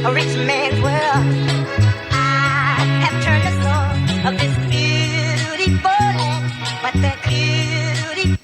a rich man's world. I have turned the soul of this beautiful land, but that beauty.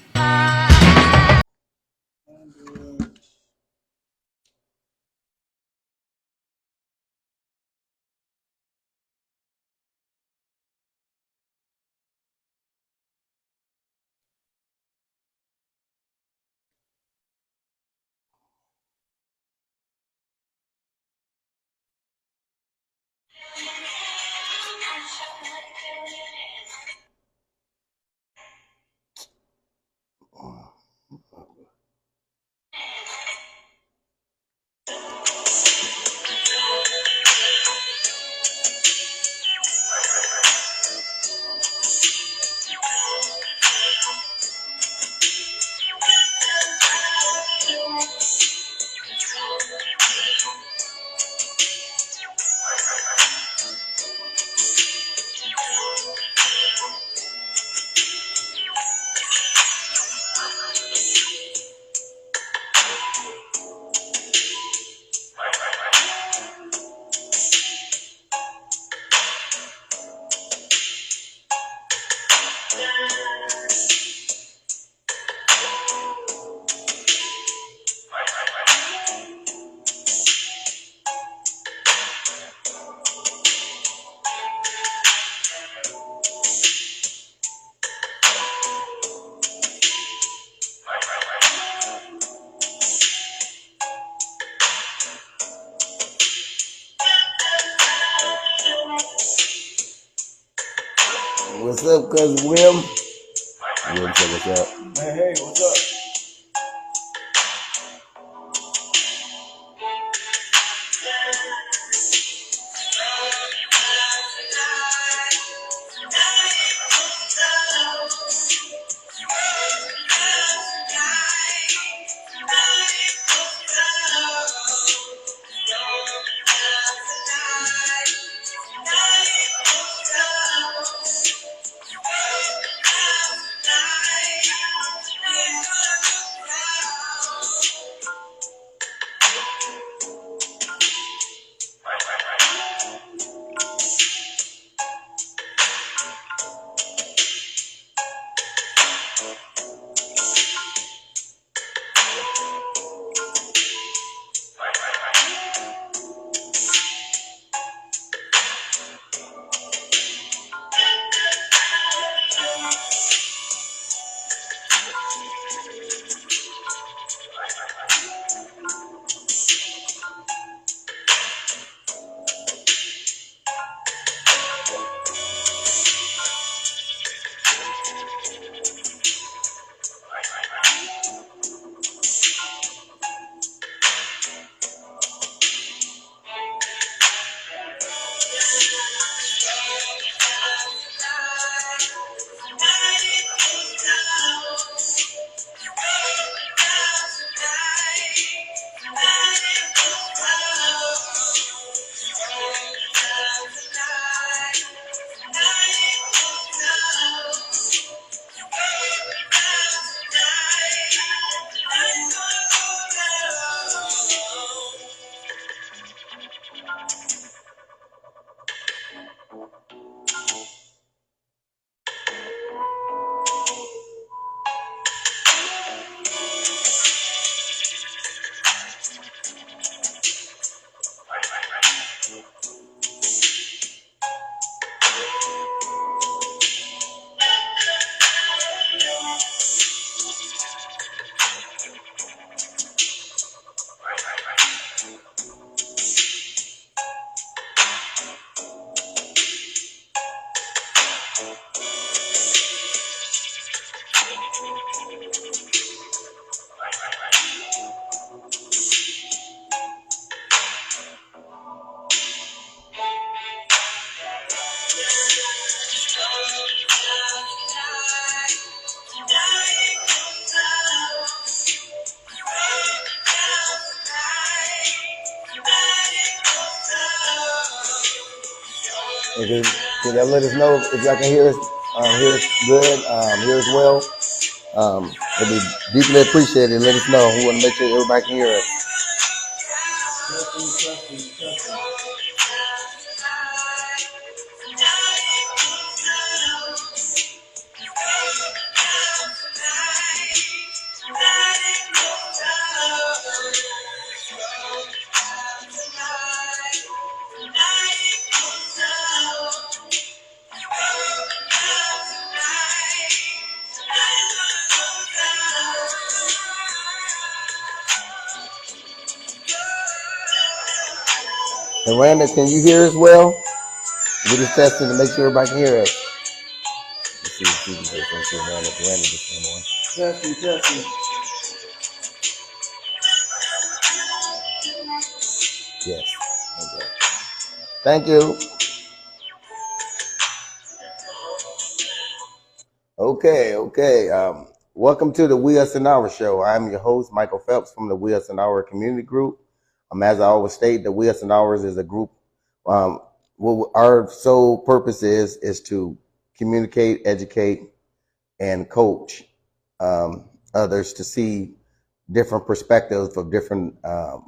What's up, cousin Will? What's up? Hey, what's up? Okay, can y'all let us know if y'all can hear us good, hear us well? It'd be deeply appreciated. Let us know. We want to make sure everybody can hear us. And Randa, can you hear us well? We're just testing to make sure everybody can hear us. Let's see if we can get something. Randa just came on. Testing. Yes. Okay. Thank you. Okay. Welcome to the We Us and Our show. I'm your host, Michael Phelps from the We Us and Our community group. As I always state, the We Us and Ours is a group. What our sole purpose is to communicate, educate, and coach others to see different perspectives of different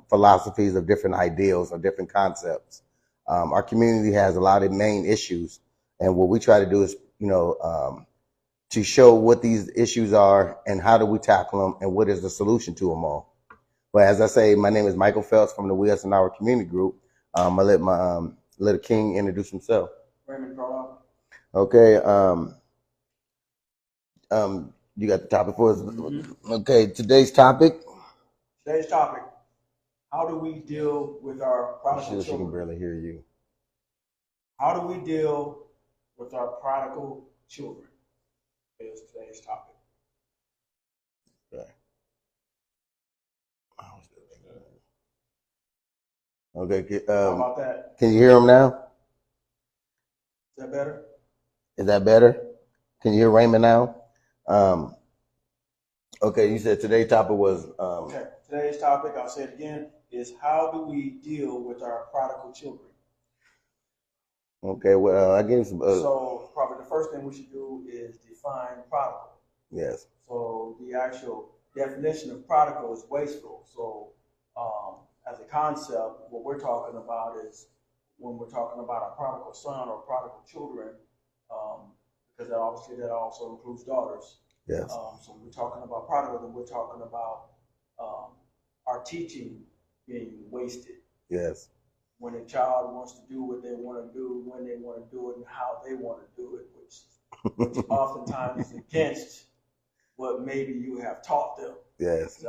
philosophies, of different ideals, of different concepts. Our community has a lot of main issues, and what we try to do is, to show what these issues are and how do we tackle them and what is the solution to them all. But as I say, my name is Michael Phelps from the We Us and Our community group. I let my little king introduce himself. Raymond Carlisle. Okay. You got the topic for us? Mm-hmm. Okay. Today's topic. How do we deal with our prodigal children? She can barely hear you. How do we deal with our prodigal children? Is today's topic. Okay. How about that? Can you hear him now? Is that better? Is that better? Can you hear Raymond now? Okay, you said today's topic was... Okay, today's topic, I'll say it again, is how do we deal with our prodigal children? Okay, well, I guess... so probably the first thing we should do is define prodigal. Yes. So the actual definition of prodigal is wasteful. So as a concept, what we're talking about is when we're talking about a prodigal son or prodigal children, because obviously that also includes daughters. Yes. So when we're talking about prodigal, then we're talking about our teaching being wasted. Yes. When a child wants to do what they want to do, when they want to do it, and how they want to do it, which oftentimes is against what maybe you have taught them. Yes. So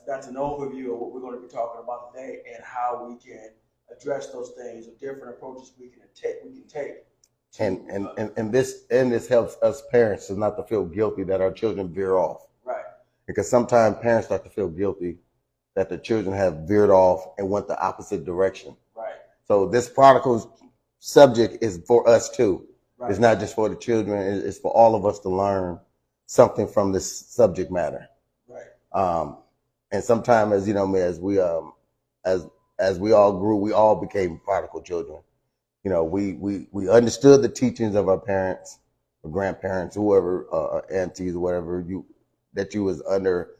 that's an overview of what we're going to be talking about today and how we can address those things or different approaches we can take. And this helps us parents to not to feel guilty that our children veer off. Right. Because sometimes parents start to feel guilty that the children have veered off and went the opposite direction. Right. So this prodigal subject is for us too. Right. It's not just for the children. It's for all of us to learn something from this subject matter. Right. And sometimes, as we all grew, we all became prodigal children. We understood the teachings of our parents, or grandparents, whoever, aunties, whatever that you was under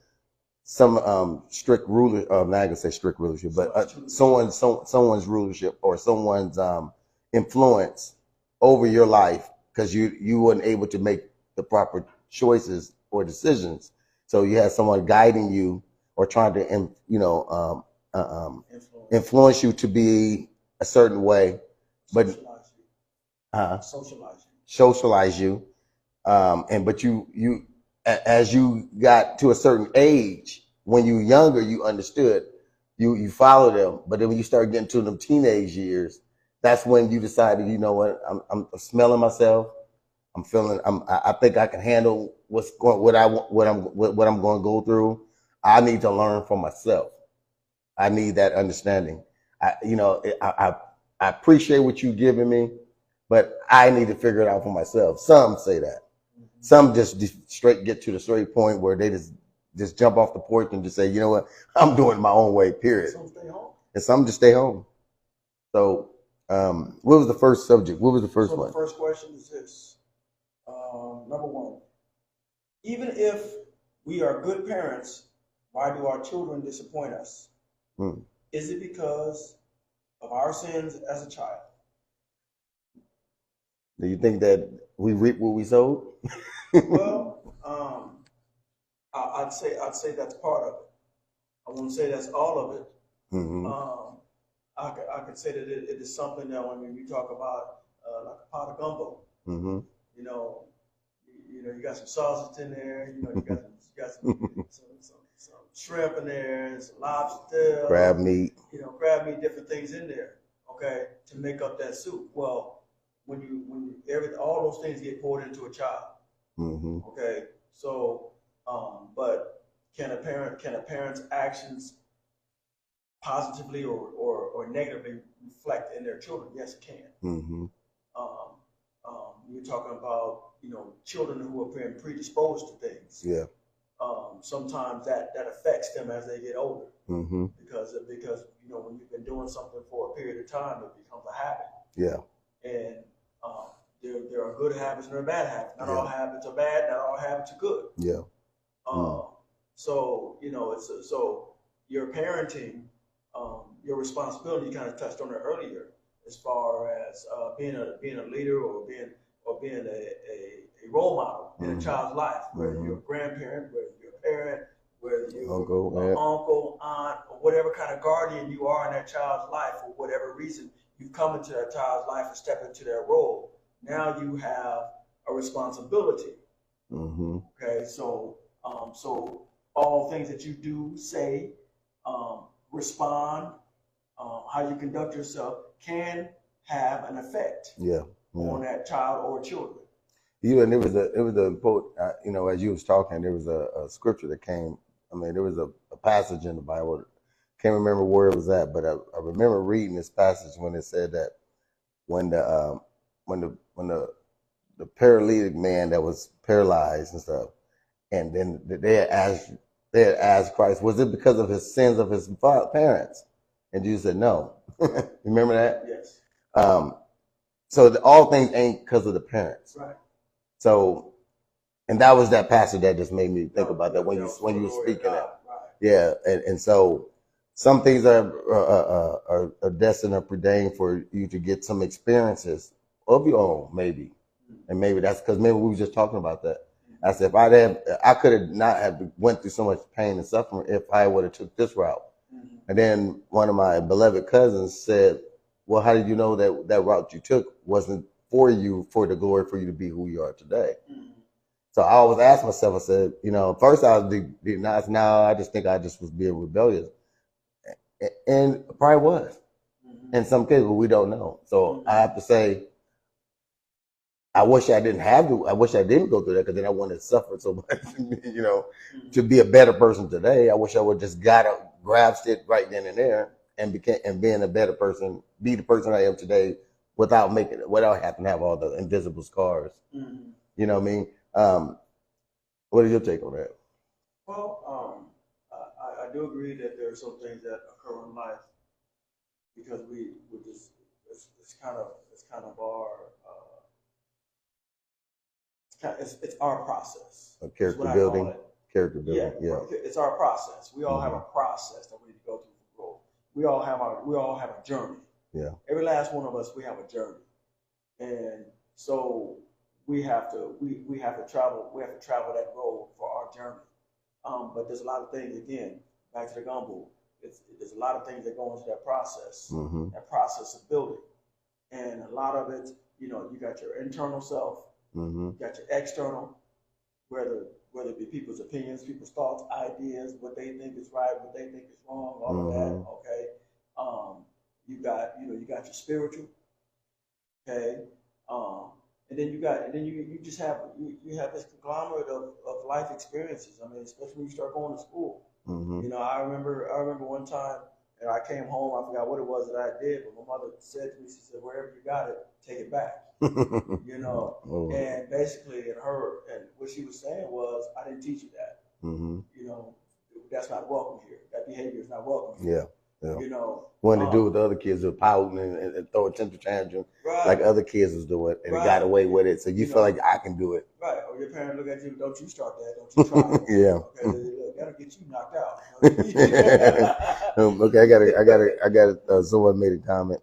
some strict ruler. I'm not gonna say strict rulership, but someone's rulership or someone's influence over your life because you weren't able to make the proper choices or decisions. So you had someone guiding you or trying to influence you to be a certain way, but socialize you, but you as you got to a certain age, when you were younger, you understood, you followed them, but then when you start getting to them teenage years, that's when you decided, you know what, I'm smelling myself, I think I can handle what I'm going to go through. I need to learn for myself. I need that understanding. I appreciate what you're giving me, but I need to figure it out for myself. Some say that. Some just get to the straight point where they just jump off the porch and just say, you know what, I'm doing it my own way, period. Some stay home. And some just stay home. So what was the first subject? What was the first one? The first question is this. Number one, even if we are good parents, why do our children disappoint us? Is it because of our sins as a child? Do you think that we reap what we sowed? Well, I'd say that's part of it. I won't say that's all of it. Mm-hmm. I could say that it is something that when you talk about like a pot of gumbo, Mm-hmm. you know, you got some sausage in there, you got some shrimp in there, and some lobster, Crab meat. Crab meat, different things in there, okay, to make up that soup. Well, when all those things get poured into a child, Mm-hmm. okay, so but can a parent's actions positively or negatively reflect in their children? Yes, it can. Mm-hmm. You're talking about children who are being predisposed to things. Yeah. Sometimes that affects them as they get older. Mm-hmm. Because when you've been doing something for a period of time, it becomes a habit. Yeah. And there are good habits and there are bad habits. Not Yeah. all habits are bad. Not all habits are good. Yeah. So so your parenting, your responsibility. You kind of touched on it earlier, as far as being a leader or being a role model in a child's life, whether you're a grandparent, whether you're a parent, whether you're uncle, aunt, or whatever kind of guardian you are in that child's life, for whatever reason you come into that child's life and step into their role. Now you have a responsibility. Mm-hmm. Okay, so all things that you do, say, respond, how you conduct yourself can have an effect on that child or children. And it was a quote, as you was talking, there was a scripture that came. I mean, there was a passage in the Bible. Can't remember where it was at, but I remember reading this passage when it said that when the paralytic man that was paralyzed and stuff, and then they had asked Christ, was it because of his sins of his parents? And Jesus said no. Remember that? Yes. So all things ain't because of the parents. Right. So, and that was that passage that just made me think about that when you were speaking that. Right. Yeah, and so some things are destined or preordained for you to get some experiences of your own, maybe, and maybe that's because maybe we were just talking about that. I said if I could have not have went through so much pain and suffering if I would have took this route. Mm-hmm. And then one of my beloved cousins said, "Well, how did you know that route you took wasn't for the glory for you to be who you are today?" Mm-hmm. So I always asked myself, I said, first I was nice. Now I just think I just was being rebellious, and probably was in some cases, but we don't know. So I have to say, I wish I didn't have to. I wish I didn't go through that, because then I wouldn't have suffered so much. To be a better person today, I wish I would just grasped it right then and there, and being a better person, be the person I am today, without having to have all the invisible scars. Mm-hmm. You know what I mean? What is your take on that? Well, I do agree that there are some things that occur in life because it's kind of our it's our process. Character building. Yeah, it's our process. We all have a process that we need to go through for growth. We all have a journey. Yeah. Every last one of us, we have a journey, and so we have to travel that road for our journey. But there's a lot of things, again, back to the gumbo. There's a lot of things that go into that process, that process of building, and a lot of it, you got your internal self, you got your external, whether it be people's opinions, people's thoughts, ideas, what they think is right, what they think is wrong, all of that. Okay, you got your spiritual, okay, and then you just have this conglomerate of life experiences. I mean, especially when you start going to school. I remember one time, and I came home. I forgot what it was that I did, but my mother said to me, she said, "Wherever you got it, take it back." And basically, and what she was saying was, "I didn't teach you that. That's not welcome here. That behavior is not welcome here." Yeah. When to do with the other kids were pouting and throwing temper tantrum, right, like other kids was doing, and they got away with it. So you feel like I can do it, right? Or your parents look at you, "Don't you start that? Don't you try it?" Yeah. Okay, that'll get you knocked out. Okay, I got it. Someone made a comment.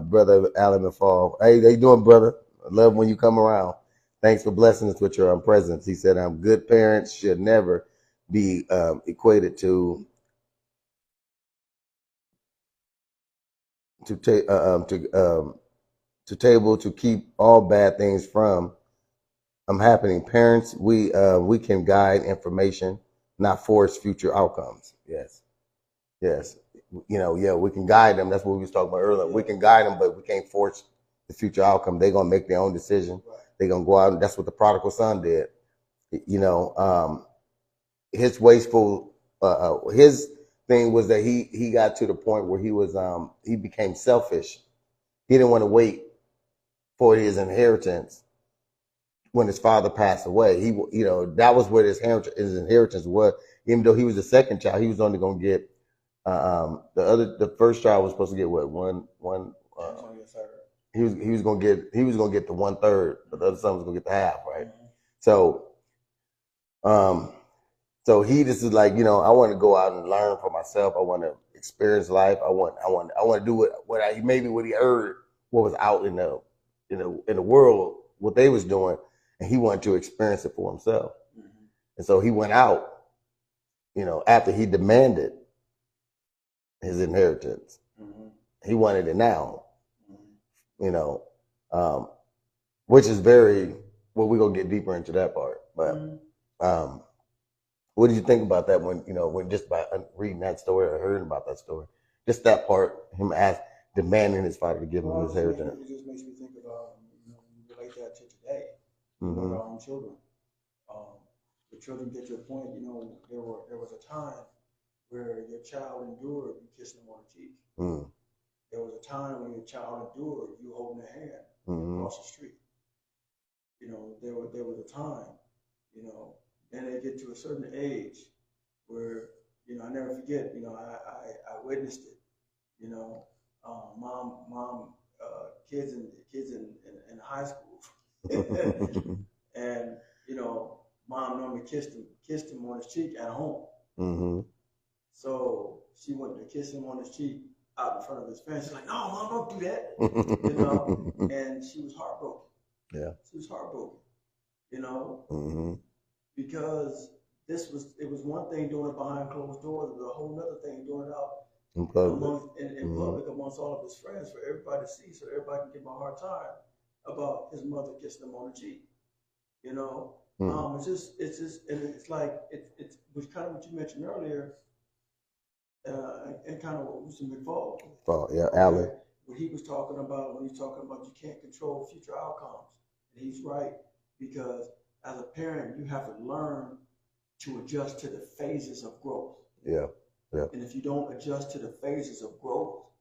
Brother Alan McFall. Hey, how you doing, brother? I love when you come around. Thanks for blessing us with your presence. He said, good parents should never be equated to table to keep all bad things from happening. Parents, we can guide information, not force future outcomes. Yes. We can guide them. That's what we was talking about earlier. We can guide them, but we can't force the future outcome. They're gonna make their own decision. They're gonna go out, and that's what the prodigal son did. His wasteful, his thing was that he got to the point where he became selfish. He didn't want to wait for his inheritance when his father passed away. That was where his inheritance was. Even though he was the second child, he was only gonna get. The first child was supposed to get what one. He was gonna get the 1/3, but the other son was gonna get the half, right? Mm-hmm. So he just is like, I want to go out and learn for myself. I want to experience life. I want to do what he heard, what was out in the world, what they was doing, and he wanted to experience it for himself. Mm-hmm. And so he went out, after he demanded his inheritance. Mm-hmm. He wanted it now. Mm-hmm. Which is we're gonna get deeper into that part. But mm-hmm. What did you think about that when just by reading that story or hearing about that story? Just that part, him demanding his father to give him his inheritance. It just makes me think about, relate that to today, mm-hmm. Our own children. The children get to a point, there was a time where your child endured you kissing them on the cheek. Mm. There was a time when your child endured you holding their hand mm-hmm. across the street. There was a time, then they get to a certain age where, I never forget, I witnessed it, mom, kids in high school. And, mom normally kissed him on his cheek at home. Mm-hmm. So she went to kiss him on his cheek out in front of his friends. She's like, "No, mom, don't do that." And she was heartbroken. Yeah. She was heartbroken, mm-hmm. because it was one thing doing it behind closed doors, it was a whole other thing doing it out in public, mm-hmm. public amongst all of his friends for everybody to see, so everybody can give him a hard time about his mother kissing him on the cheek. Mm-hmm. It's just, and it's like it's which kind of what you mentioned earlier. And kind of what was in McFall. Oh, yeah, Alan. What he was talking about when he's talking about you can't control future outcomes. And he's right, because as a parent, you have to learn to adjust to the phases of growth. Yeah. And if you don't adjust to the phases of growth,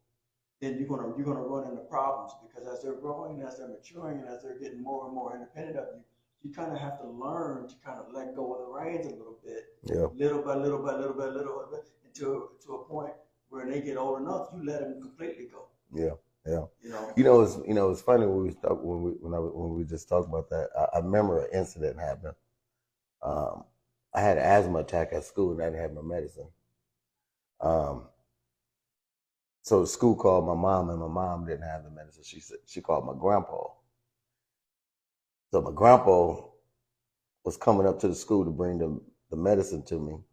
then you're gonna run into problems, because as they're growing, as they're maturing, and as they're getting more and more independent of you, you kind of have to learn to kind of let go of the reins a little bit, little by little by little by little bit. To a point where they get old enough, you let them completely go. Yeah. It's funny when we just talked about that. I remember an incident happened. I had an asthma attack at school and I didn't have my medicine. So the school called my mom, and my mom didn't have the medicine. She called my grandpa. So my grandpa was coming up to the school to bring the medicine to me.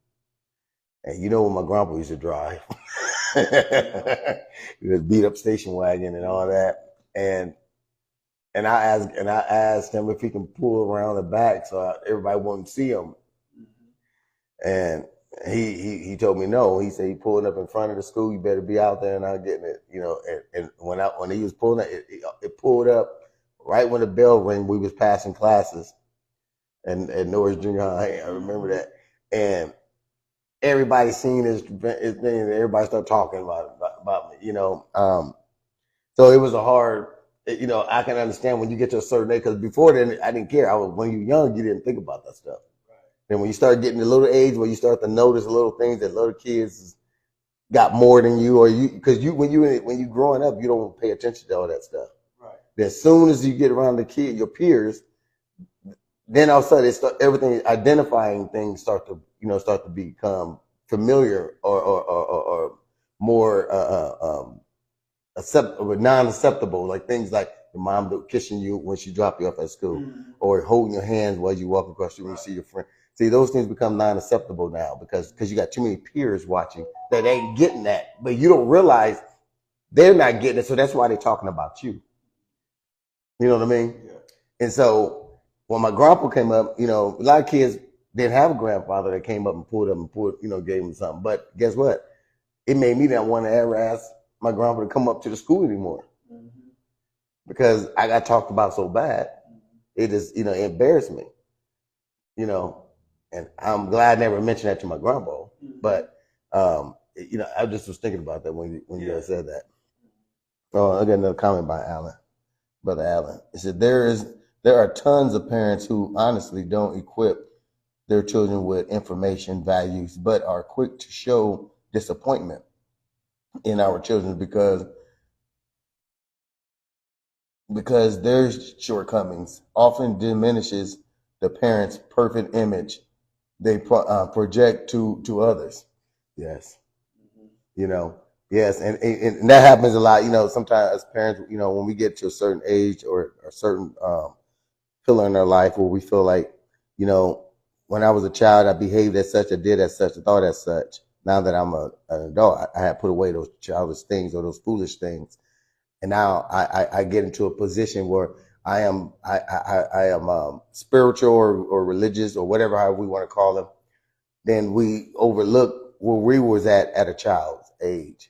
And when my grandpa used to drive, he was beat up station wagon and all that. And I asked him if he can pull around the back so everybody wouldn't see him. Mm-hmm. And he told me no. He said he pulled up in front of the school. You better be out there and not getting it. And when he was pulling it pulled up right when the bell rang. We was passing classes, and at Norris Junior High. I remember that. And everybody seen his thing, and everybody started talking about me, So it was a hard, I can understand when you get to a certain age, because before then I didn't care. When you're young, you didn't think about that stuff. Right. And when you start getting a little age, where you start to notice little things that little kids got more than you, or because when you growing up, you don't pay attention to all that stuff. Right. Then as soon as you get around your peers, then all of a sudden everything identifying things start to become familiar or more non-acceptable, like things like your mom kissing you when she dropped you off at school, or holding your hands while you walk across the room and see your friend. See, those things become non-acceptable now because you got too many peers watching that ain't getting that, but you don't realize they're not getting it, so that's why they're talking about you. You know what I mean? Yeah. And so when my grandpa came up, a lot of kids didn't have a grandfather that came up and pulled, gave them something. But guess what? It made me not want to ever ask my grandpa to come up to the school anymore because I got talked about so bad. It just, it embarrassed me, and I'm glad I never mentioned that to my grandpa. But, I just was thinking about that when you guys said that. Oh, I got another comment by Brother Allen. He said, there are tons of parents who honestly don't equip their children with information values, but are quick to show disappointment in our children because their shortcomings often diminishes the parent's perfect image they project to others. Yes. Yes, and that happens a lot. Sometimes as parents, when we get to a certain age or a certain pillar in our life where we feel like, when I was a child, I behaved as such, I did as such, I thought as such. Now that I'm an adult, I have put away those childish things or those foolish things, and now I get into a position where I am spiritual or religious or whatever how we want to call them. Then we overlook where we was at a child's age.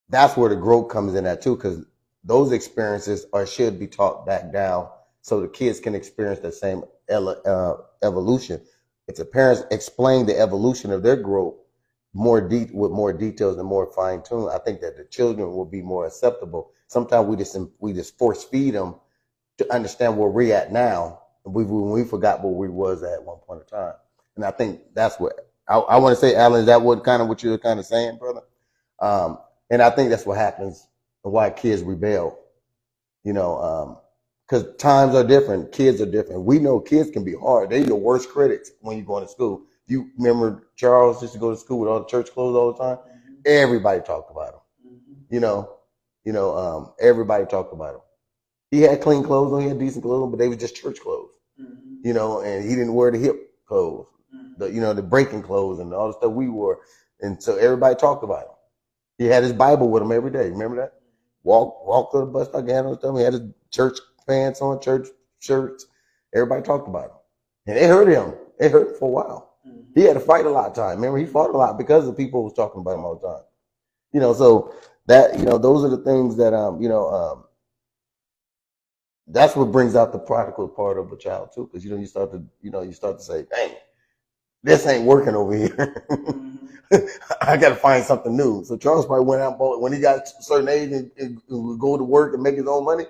That's where the growth comes in at too, because those experiences should be taught back down so the kids can experience the same evolution. If the parents explain the evolution of their growth with more details and more fine tuned, I think that the children will be more acceptable. Sometimes we just force feed them to understand where we're at now. We forgot where we was at one point in time, and I think that's what I want to say. Alan, is that what you're kind of saying, brother? And I think that's what happens and why kids rebel, because times are different. Kids are different. We know kids can be hard. They're your worst critics when you're going to school. You remember Charles used to go to school with all the church clothes all the time? Everybody talked about him. Everybody talked about him. He had clean clothes on, he had decent clothes on, but they were just church clothes, and he didn't wear the hip clothes, the breaking clothes and all the stuff we wore. And so everybody talked about him. He had his Bible with him every day. Remember that? Walk to the bus stop, had on stuff. He had his church pants on, church shirts. Everybody talked about him. And it hurt him. It hurt for a while. He had to fight a lot of time. Remember, he fought a lot because the people was talking about him all the time. So that, those are the things that, that's what brings out the prodigal part of a child too. Because, you start to say, dang, this ain't working over here. I got to find something new. So Charles probably went out and bought, when he got a certain age and would go to work and make his own money,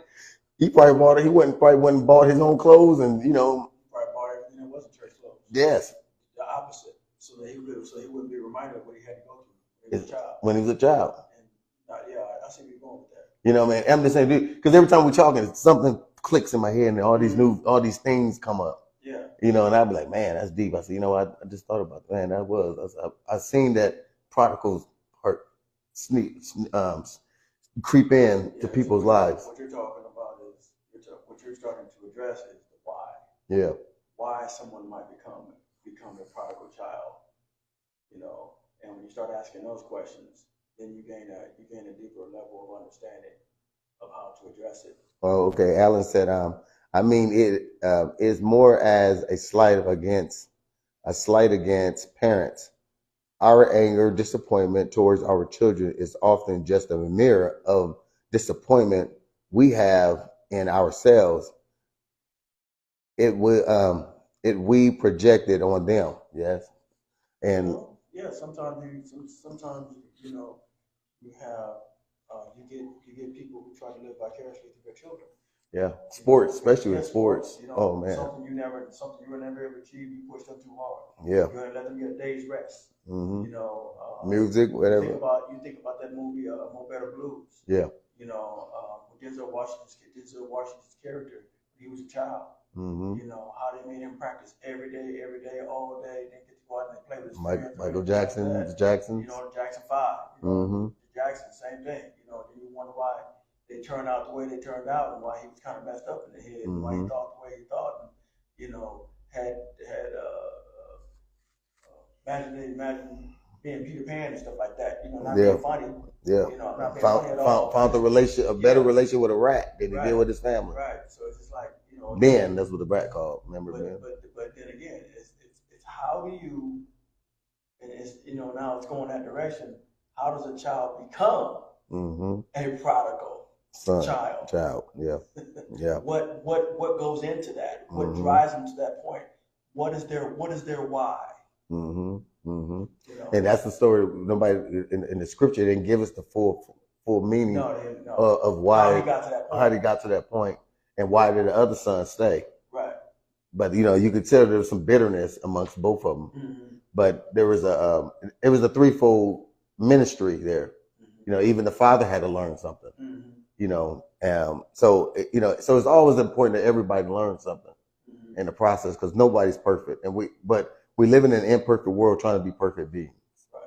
he probably bought it. He went and bought his own clothes and, probably bought everything that wasn't church clothes. Yes. The opposite. So he wouldn't be reminded of what he had to go through when he was a child. And I see where you're going with that. Man, I'm just saying, because every time we're talking, something clicks in my head and all these things come up. Yeah. And I'd be like, man, that's deep. I said, I just thought about that. Man, that was. I seen that prodigals heart creep in to people's lives. What you're talking about is what you're starting to address is the why. Yeah. Why someone might become a prodigal child, and when you start asking those questions, then you gain a deeper level of understanding of how to address it. Oh, okay. Alan said, I mean, it is more as a slight against parents. Our anger, disappointment towards our children is often just a mirror of disappointment we have in ourselves. We projected on them. Yes, and sometimes you have you get people who try to live vicariously through their children. Yeah, sports, especially in sports. Oh man, something you were never able to achieve. You pushed them too hard. Yeah, you're gonna let them get a day's rest. Music, whatever. You think about that movie, Mo Better Blues. Yeah. Denzel Washington's character he was a child. Mm-hmm. You know, how they made him practice every day, all day. They get to go out and play with his friends. Michael Jackson, like the Jacksons. You know, the Jackson 5. You know, Mm-hmm. the Jackson, same thing. You know, then you wonder why they turned out the way they turned out and why he was kind of messed up in the head and why he thought the way he thought. And, you know, had imagine being Peter Pan and stuff like that. You know, not being funny. Yeah. You know, not being funny at all. Found a better relationship with a rat than he did with his family. Right. So it's just like, you know. Ben, that's what the rat called. Remember Ben? But then again, it's how do you, and it's, you know, now it's going that direction. How does a child become a prodigal child? Yeah. Yeah. What goes into that? What drives them to that point? What is their why? Mm-hmm. Mm-hmm. You know? And that's the story. Nobody in the scripture didn't give us the full meaning of why how he got to that point, and why did the other son stay. Right. But you know, you could tell there was some bitterness amongst both of them. Mm-hmm. But there was it was a threefold ministry there. Mm-hmm. You know, even the father had to learn something. Mm-hmm. You know, so it's always important that everybody learns something in the process, because nobody's perfect, but we live in an imperfect world trying to be perfect beings. Right.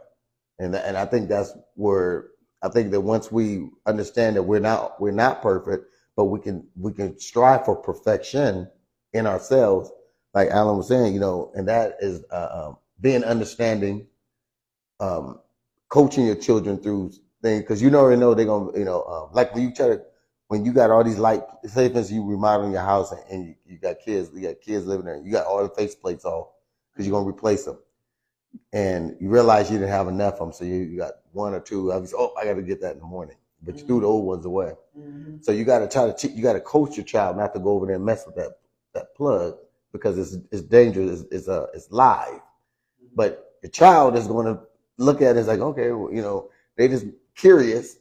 And I think that's where I think that once we understand that we're not perfect, but we can strive for perfection in ourselves, like Alan was saying, you know, and that is being understanding, coaching your children through things, because you already know they're gonna, you know, like when you got all these light, say for instance you remodeling your house and you got kids living there, you got all the faceplates off because you're gonna replace them, and you realize you didn't have enough of them, so you got one or two. I got to get that in the morning, but you threw the old ones away. Mm-hmm. So you got to you got to coach your child not to go over there and mess with that plug, because it's dangerous. It's live. Mm-hmm. But the child is going to look at it as like, okay, well, you know, they just curious.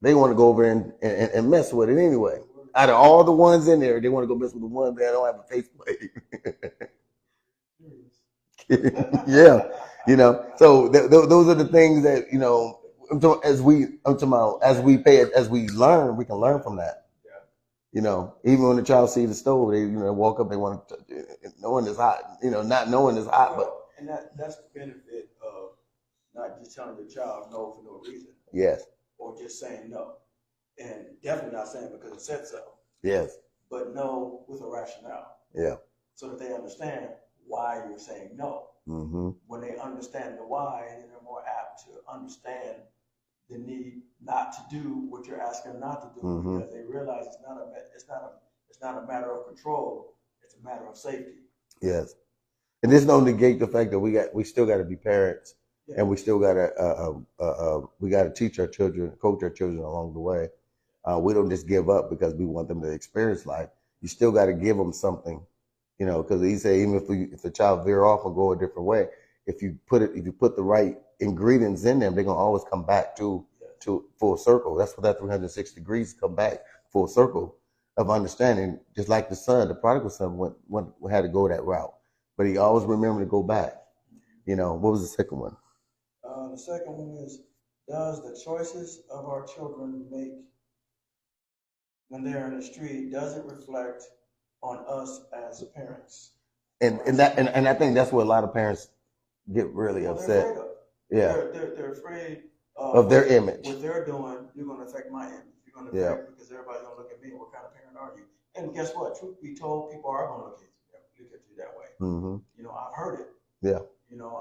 They want to go over and mess with it anyway. Out of all the ones in there, they want to go mess with the one that don't have a faceplate. Yeah, you know. So those are the things that, you know, as we learn, we can learn from that. Yeah. You know, even when the child sees the stove, they, you know, walk up, they want to touch it, knowing it's hot. You know, not knowing it's hot, but and that's the benefit of not just telling your child no for no reason. Yes. Or just saying no, and definitely not saying because it said so. Yes. But no with a rationale. Yeah. So that they understand why you're saying no. Mm-hmm. When they understand the why, then they're more apt to understand the need not to do what you're asking them not to do, mm-hmm. because they realize it's not a matter of control. It's a matter of safety. Yes. And this don't negate the fact that we still got to be parents. Yeah. And we still gotta teach our children, coach our children along the way. We don't just give up because we want them to experience life. You still got to give them something, you know, because he said even if the child veer off and go a different way, if you put the right ingredients in them, they're gonna always come back to full circle. That's what that 360 degrees come back full circle of understanding. Just like the prodigal son had to go that route, but he always remembered to go back. You know, what was the second one? The second one is, does the choices of our children make when they're in the street, does it reflect on us as parents? And I think that's where a lot of parents get really upset. They're afraid of their image. What they're doing, you're going to affect my image. You're going to affect because everybody's going to look at me. What kind of parent are you? And guess what? Truth be told, people are going to look at you that way. Mm-hmm. You know, I've heard it. Yeah. You know,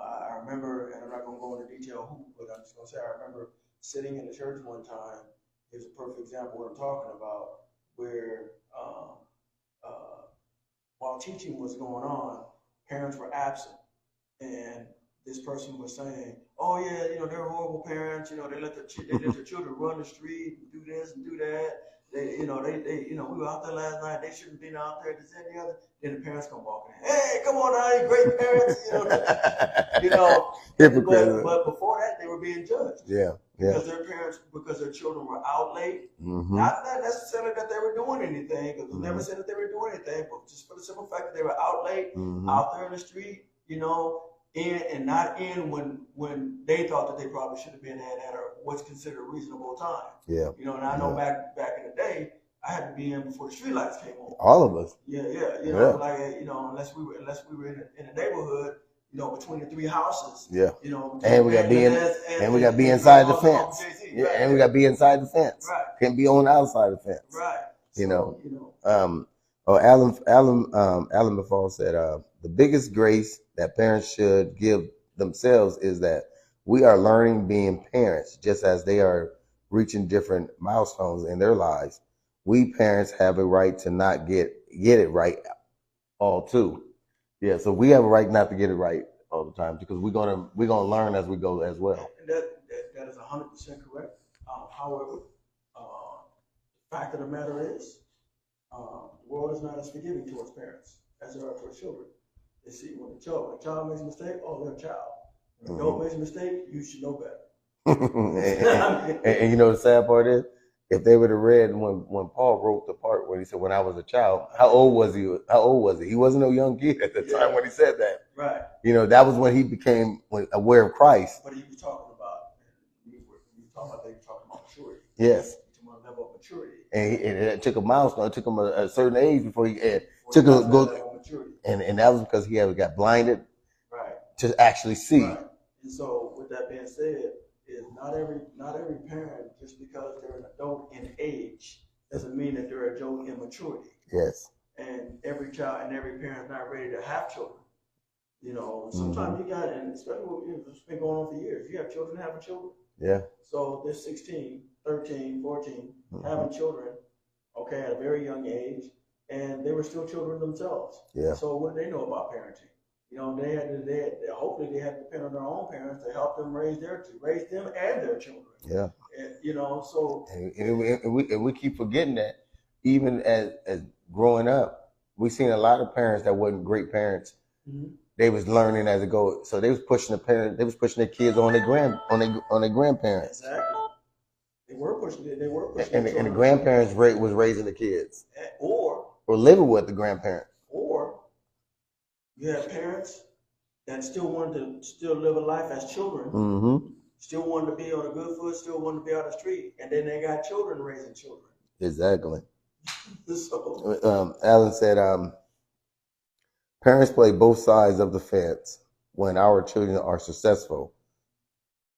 I remember, and I'm not going to go into detail who, but I'm just going to say I remember sitting in the church one time. Here's a perfect example of what I'm talking about, where while teaching was going on, parents were absent, and this person was saying, "Oh yeah, you know, they're horrible parents. You know, they let their children run the street and do this and do that. They we were out there last night. They shouldn't have been out there. This and the other." Then the parents come walking in. "Hey, come on now, you great parents." But before that, they were being judged. Yeah. Because their children were out late. Mm-hmm. Not necessarily that they were doing anything, because we never said that they were doing anything, but just for the simple fact that they were out late, out there in the street, you know, in and not in when they thought that they probably should have been at what's considered a reasonable time. Yeah. You know, and I know back in the day, I had to be in before the streetlights came on. All of us. Yeah, unless we were in a neighborhood, between the three houses. Yeah. And we got to be inside the fence. Yeah, right. And we got to be inside the fence. Right. Can't be on the outside of the fence. Right. Alan Befall said, the biggest grace that parents should give themselves is that we are learning being parents, just as they are reaching different milestones in their lives. We parents have a right to not get it right all too. Yeah, so we have a right not to get it right all the time because we're gonna learn as we go as well. And that is 100% correct. However, the fact of the matter is, the world is not as forgiving towards parents as they are towards children. They see when a child makes a mistake, oh, they're a child. When an adult makes a mistake, you should know better. and the sad part is, if they would have read when Paul wrote the part where he said, "When I was a child," how old was he? He wasn't no young kid at the time when he said that. Right. That was when he became aware of Christ. But he was talking about, you were talking about maturity. Yes. To a level of maturity. And it took a milestone. It took him a certain age before he maturity. And that was because he had got blinded. Right. To actually see. Right. And so, with that being said, is not every parent, just because they're an adult in age, doesn't mean that they're an adult in maturity. Yes. And every child and every parent's not ready to have children. Sometimes you got, and especially it's been going on for years, you have children having children. Yeah. So they're 16, 13, 14, having children, okay, at a very young age, and they were still children themselves. Yeah. So what do they know about parenting? Hopefully they had to depend on their own parents to help them raise them and their children. Yeah. And, so. And we keep forgetting that even as growing up, we seen a lot of parents that wasn't great parents. Mm-hmm. They was learning as it goes. So they was pushing their kids on their grandparents. Exactly. They were pushing. And the grandparents was raising the kids. Or living with the grandparents. Or you have parents that still wanted to live a life as children, still wanted to be on a good foot, still wanted to be on the street, and then they got children raising children. Exactly. So, Alan said, parents play both sides of the fence when our children are successful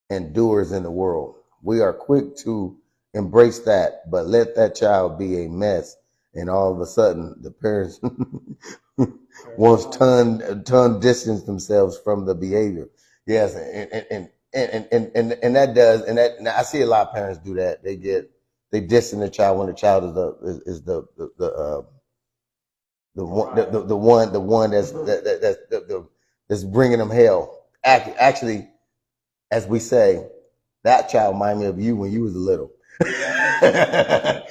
and doers in the world. We are quick to embrace that, but let that child be a mess, and all of a sudden the parents wants ton distance themselves from the behavior. Yes, and that does, and I see a lot of parents do that. They distance the child when the child is the one that's bringing them hell. Actually, as we say, that child reminded me of you when you was little.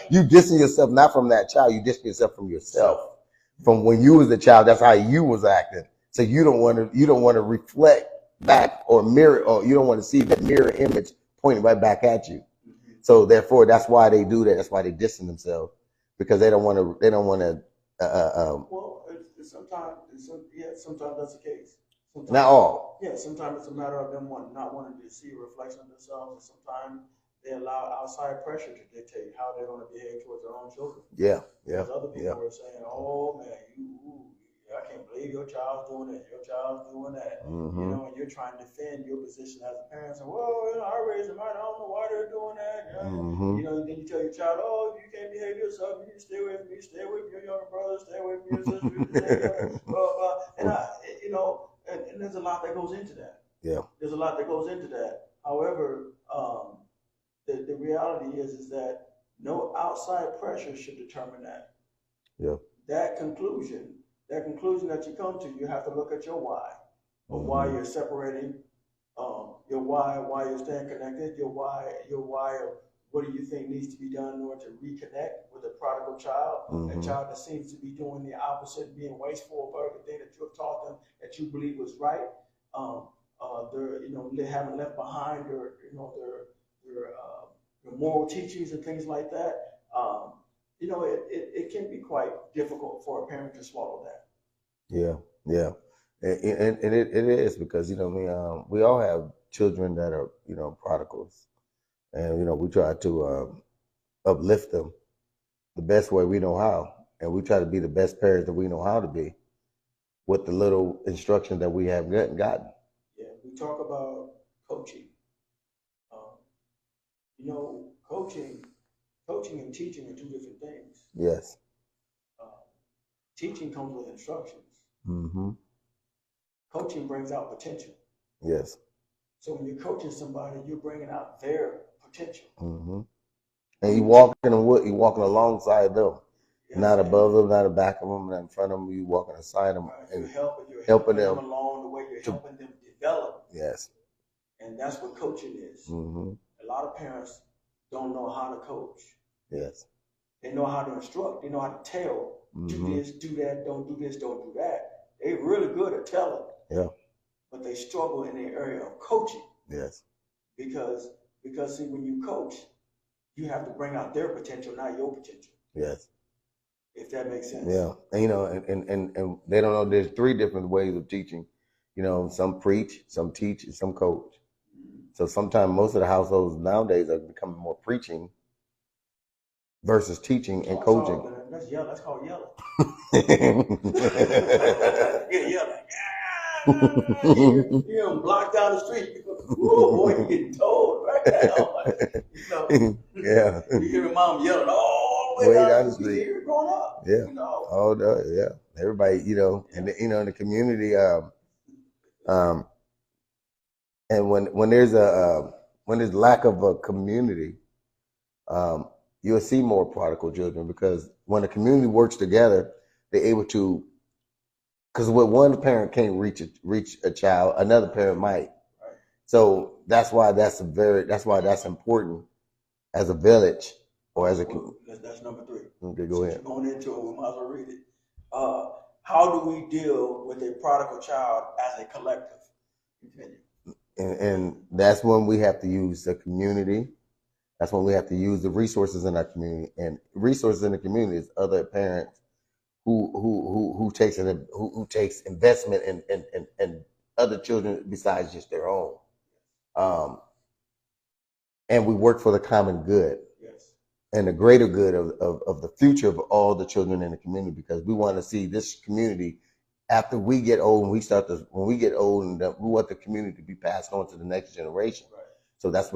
You distance yourself not from that child, you distance yourself from yourself. From when you was a child, that's how you was acting. So you don't want to reflect back or mirror, or you don't want to see that mirror image pointing right back at you. So therefore, that's why they do that. That's why they distance themselves, because they don't want to. Well, sometimes that's the case. Sometimes, not all. Yeah, sometimes it's a matter of them not wanting to see a reflection of themselves, and sometimes they allow outside pressure to dictate how they're going to behave towards their own children. Yeah. Because other people are saying, "Oh man, I can't believe your child's doing it. Your child's doing that." And you're trying to defend your position as a parent. So, well, I raised them. I don't know why they're doing that. And then you tell your child, "Oh, you can't behave yourself. You need to stay away from me. Stay away from your younger brother. Stay away from your sister." Blah, blah. And there's a lot that goes into that. Yeah. There's a lot that goes into that. However, the reality is that no outside pressure should determine that. Yeah. That conclusion that you come to, you have to look at your why, of why you're separating, your why you're staying connected, your why of what do you think needs to be done in order to reconnect with a prodigal child, a child that seems to be doing the opposite, being wasteful of everything that you have taught them that you believe was right. They haven't left behind their moral teachings and things like that. It can be quite difficult for a parent to swallow that. Yeah. And it is, because we all have children that are prodigals, and we try to uplift them the best way we know how, and we try to be the best parents that we know how to be with the little instruction that we have gotten. Yeah, we talk about coaching. Um, coaching and teaching are two different things. Yes. Teaching comes with instructions. Mm-hmm. Coaching brings out potential. Yes. So when you're coaching somebody, you're bringing out their potential. Mm-hmm. And you walking alongside them, Yes, not above them, not back of them, not in front of them. You walking aside them, right. and You're helping them them along the way. You're helping them develop. Yes. And that's what coaching is. Mm-hmm. A lot of parents don't know how to coach. Yes. They know how to instruct. They know how to tell. Do this, do that. Don't do this. Don't do that. They're really good at telling. Yeah. But they struggle in the area of coaching. Yes. Because see, when you coach, you have to bring out their potential, not your potential. Yes. If that makes sense. Yeah. And they don't know there's 3 different ways of teaching. Some preach, some teach, and some coach. Mm-hmm. So sometimes most of the households nowadays are becoming more preaching versus teaching and coaching. That's yelling. That's called yelling. You hear them block down the street. Oh boy, you're getting told right now. Yeah. You hear your mom yelling all the way down the street. You hear it growing up. Yeah. Oh no, yeah. Everybody, and in the community, and when there's lack of a community, you'll see more prodigal children, because when the community works together, they're able to. Because when one parent can't reach a child, another parent might. Right. So that's why that's important as a village or as a. That's number 3. Okay, go ahead. Going into it, we might as well read it. How do we deal with a prodigal child as a collective? Continue. And that's when we have to use the community. That's when we have to use the resources in our community, and resources in the community is other parents who takes investment in other children besides just their own. And we work for the common good. Yes. And the greater good of the future of all the children in the community, because we want to see this community after we get old, and when we get old, and we want the community to be passed on to the next generation. Right. So that's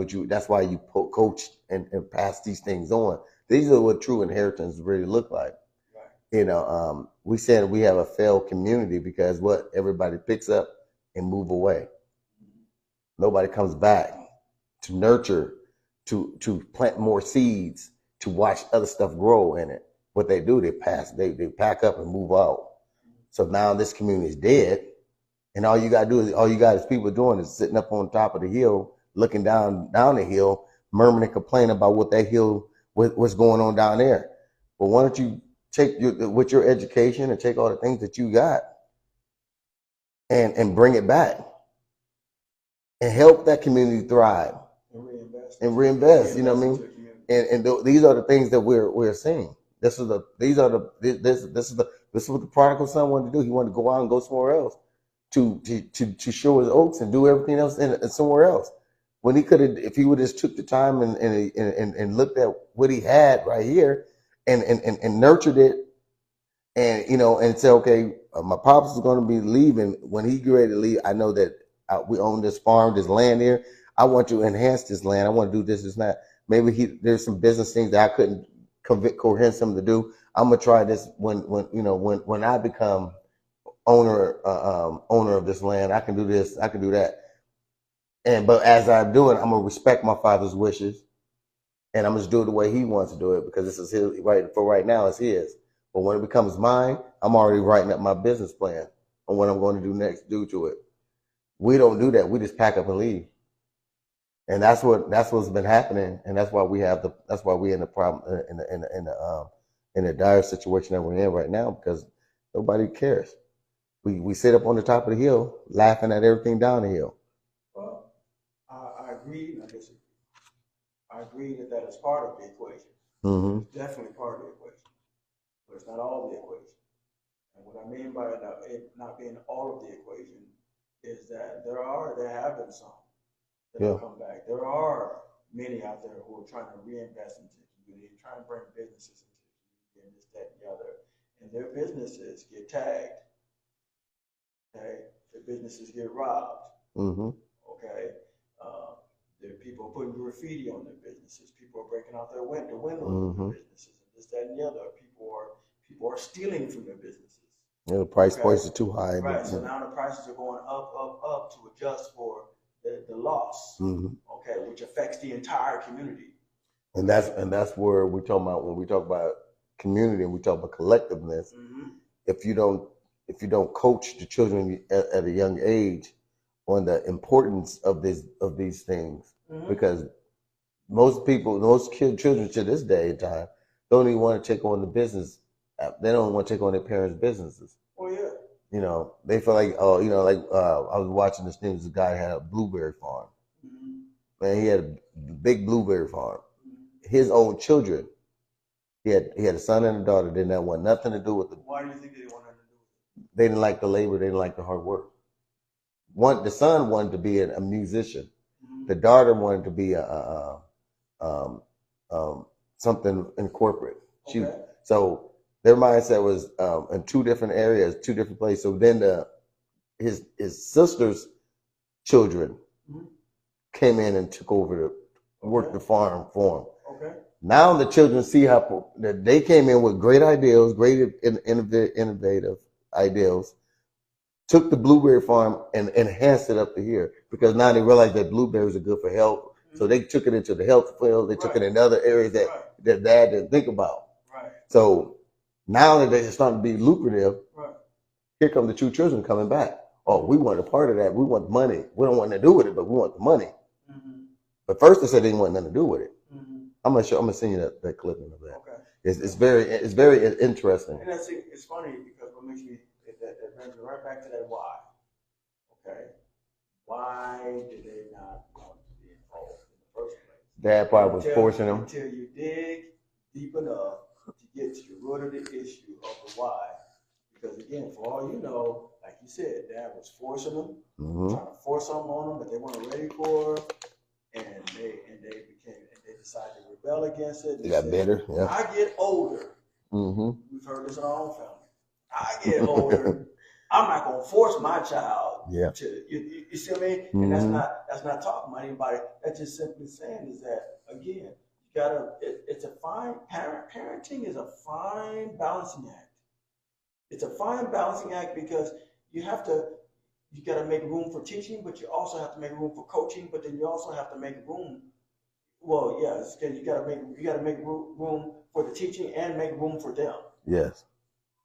why you coach and pass these things on. These are what true inheritance really look like. Right. We said we have a failed community because everybody picks up and move away. Mm-hmm. Nobody comes back to nurture, to plant more seeds, to watch other stuff grow in it. What they do, they pack up and move out. So now this community is dead, and all you got is people doing is sitting up on top of the hill, looking down the hill, murmuring and complaining about what's going on down there. But why don't you take with your education and take all the things that you got and bring it back and help that community thrive and reinvest. You know what I mean? And these are the things that we're seeing. This is what the prodigal son wanted to do. He wanted to go out and go somewhere else to show his oaks and do everything else in somewhere else. When he could have, if he would have just took the time and looked at what he had right here and nurtured it, and say, okay, my pops is going to be leaving. When he get ready to leave, I know that we own this farm, this land here. I want to enhance this land. I want to do this and that. Maybe there's some business things that I couldn't convince him to do. I'm gonna try this when I become owner of this land. I can do this. I can do that. But as I do it, I'm gonna respect my father's wishes, and I'm just do it the way he wants to do it, because this is his right. For right now, it's his. But when it becomes mine, I'm already writing up my business plan on what I'm going to do next due to it. We don't do that. We just pack up and leave. And that's what's been happening, and that's why we're in the problem in the dire situation that we're in right now, because nobody cares. We sit up on the top of the hill laughing at everything down the hill. Well, I agree, and I disagree. I agree that is part of the equation. Mm-hmm. It's definitely part of the equation, but it's not all of the equation. And what I mean by it not being all of the equation is that there have been some that will come back. There are many out there who are trying to reinvest into the community, trying to bring businesses into the community. and this, that, and the other, and their businesses get tagged. Okay, their businesses get robbed. Mm-hmm. Okay, there are people putting graffiti on their businesses. People are breaking out the windows of their businesses, and this, that, and the other. People are stealing from their businesses. Yeah, the price points are too high. Right. So now the prices are going up to adjust for the loss. Okay, which affects the entire community. And that's where we talk about when we talk about community and we talk about collectiveness. If you don't coach the children at a young age on the importance of these things, because most children to this day and time don't even want to take on the business. They don't want to take on their parents' businesses. Oh yeah. You know, they feel like, oh, you know, like I was watching this news. This guy had a blueberry farm. Man, he had a big blueberry farm. His own children, he had a son and a daughter. Did not want nothing to do with it. Why do you think they didn't want nothing to do with it? They didn't like the labor. They didn't like the hard work. The son wanted to be a musician. The daughter wanted to be something in corporate. So their mindset was in two different areas, two different places. So then his sister's children came in and took over to work the farm for him. Now the children see how that they came in with great ideals, great innovative ideals, took the blueberry farm and enhanced it up to here, because now they realize that blueberries are good for health. So they took it into the health field. They took it in other areas that dad didn't think about. So now that they're starting to be lucrative, here come the two children coming back. Oh, we want a part of that. We want the money. We don't want nothing to do with it, but we want the money. But first they said they didn't want nothing to do with it. I'm gonna send you that clipping of that. It's very interesting. And it's funny because what makes me that brings me right back to that why. Okay, why did they not want to be involved in the first place? Dad probably was forcing them until you dig deep enough to get to the root of the issue of the why. Because again, for all you know, like you said, Dad was forcing them, trying to force something on them that they weren't ready for, and they decided to rebel against it. They got bitter. Yeah. I get older. We've heard this in our own family. I get older. I'm not gonna force my child to. You see what I mean? And that's not talking about anybody. That's just simply saying is that again, you gotta. It's a fine parenting is a fine balancing act. It's a fine balancing act because you gotta make room for teaching, but you also have to make room for coaching. But then you also have to make room. Well, yes, because you gotta make room for the teaching and make room for them. Yes.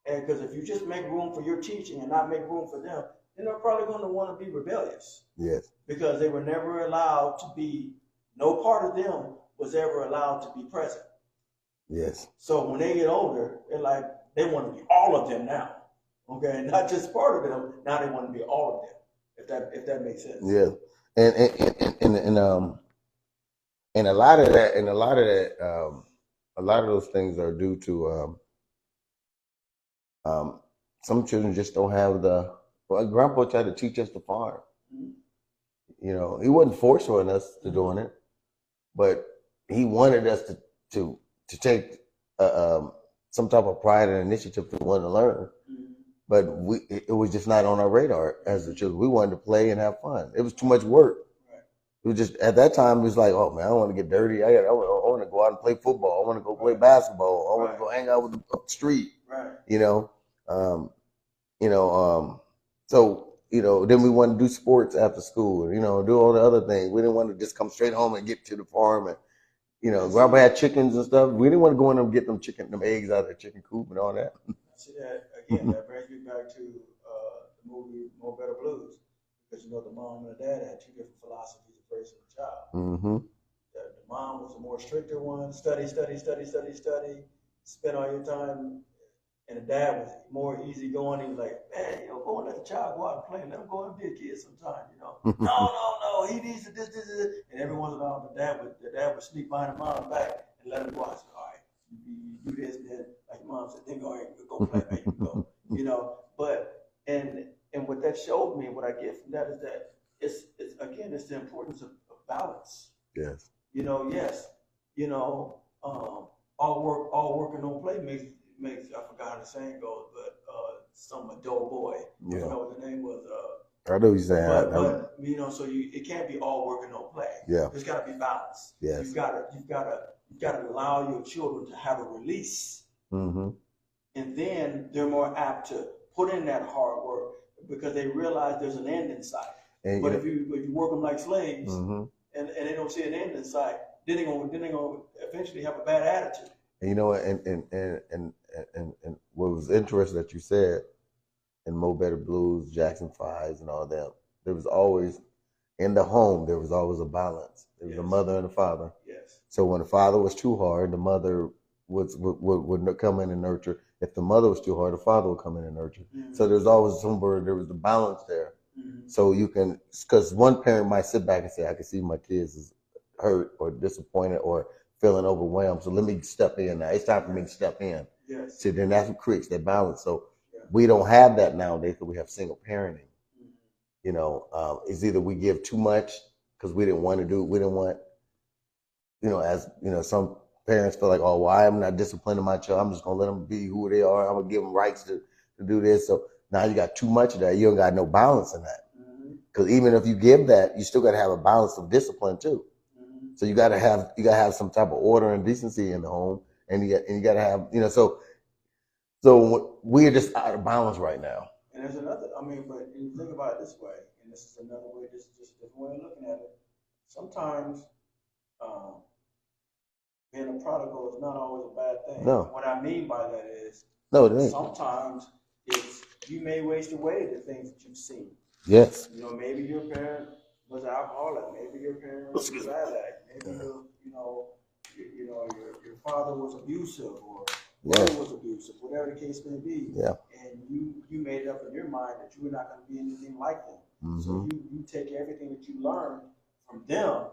And because if you just make room for your teaching and not make room for them, then they're probably going to want to be rebellious. Yes. Because they were never allowed to be. No part of them was ever allowed to be present. Yes. So when they get older, they're like they want to be all of them now. Okay, not just part of them. Now they want to be all of them. If that makes sense. Yeah. And a lot of that, a lot of those things are due to some children just don't have Grandpa tried to teach us to farm. You know, he wasn't forcing us to doing it, but he wanted us to take some type of pride and initiative to want to learn. But it was just not on our radar as the children. We wanted to play and have fun. It was too much work. It was just at that time. It was like, oh man, I don't want to get dirty. I want to go out and play football. I want to go play basketball. I want to go hang out up the street. You know, so then we wanted to do sports after school. Do all the other things. We didn't want to just come straight home and get to the farm. And Grandpa had chickens and stuff. We didn't want to go in there and get them eggs out of the chicken coop and all that. See that again? That brings me back to the movie More Better Blues, because the mom and the dad had two different philosophies of raising a child. The mom was a more stricter one: study, spend all your time. And the dad was more easygoing. He was like, man, go and let the child go out and play. Let him go and be a kid sometime, No, he needs to this. And every once in a while, the dad would sneak behind the mom's back and let him go out. And say, all right, you do this, and then like mom said, then go ahead, go play, man, you go. But and what that showed me, what I get from that is that it's the importance of balance. Yes. Yes. All all work and no play makes I forgot how the saying goes, but some adult boy. I Yeah. forgot what the name was. I know what you're saying. But you know, so it can't be all work and no play. Yeah. There's got to be balance. Yes. You've got to allow your children to have a release, Mm-hmm. and then they're more apt to put in that hard work because they realize there's an end in sight. And, but if you work them like slaves, mm-hmm. and they don't see an end in sight, then they're gonna eventually have a bad attitude. And you know what? And what was interesting that you said in Mo Better Blues, Jackson 5s, and all that, there was always in the home there was always a balance. There was a mother and a father. Yes. So when the father was too hard, the mother would come in and nurture. If the mother was too hard, the father would come in and nurture. Mm-hmm. So there's always somewhere there was the balance there. Mm-hmm. So you can, because one parent might sit back and say, I can see my kids is hurt or disappointed or feeling overwhelmed. So let me step in now. It's time for me to step in. Yes. So then that's what creates that balance. So we don't have that nowadays because we have single parenting. Mm-hmm. You know, it's either we give too much because we didn't want to do it. We didn't want, you know, as, you know, some parents feel like, oh, well, I'm not disciplining my child. I'm just going to let them be who they are. I'm going to give them rights to do this. So now you got too much of that. You don't got no balance in that. Because even if you give that, you still got to have a balance of discipline too. Mm-hmm. So you got to have some type of order and decency in the home. And you got to have, you know, so we're just out of balance right now. And there's another, I mean, but you think about it this way, and this is another way, just a different way of looking at it. Sometimes being a prodigal is not always a bad thing. No. What I mean by that is, sometimes it's you may waste away the things that you've seen. Yes. You know, maybe your parent was an alcoholic. Maybe your parent was a bad addict. Maybe your father was abusive or mother was abusive, whatever the case may be. Yeah. And you made up in your mind that you were not going to be anything like them. Mm-hmm. So you take everything that you learned from them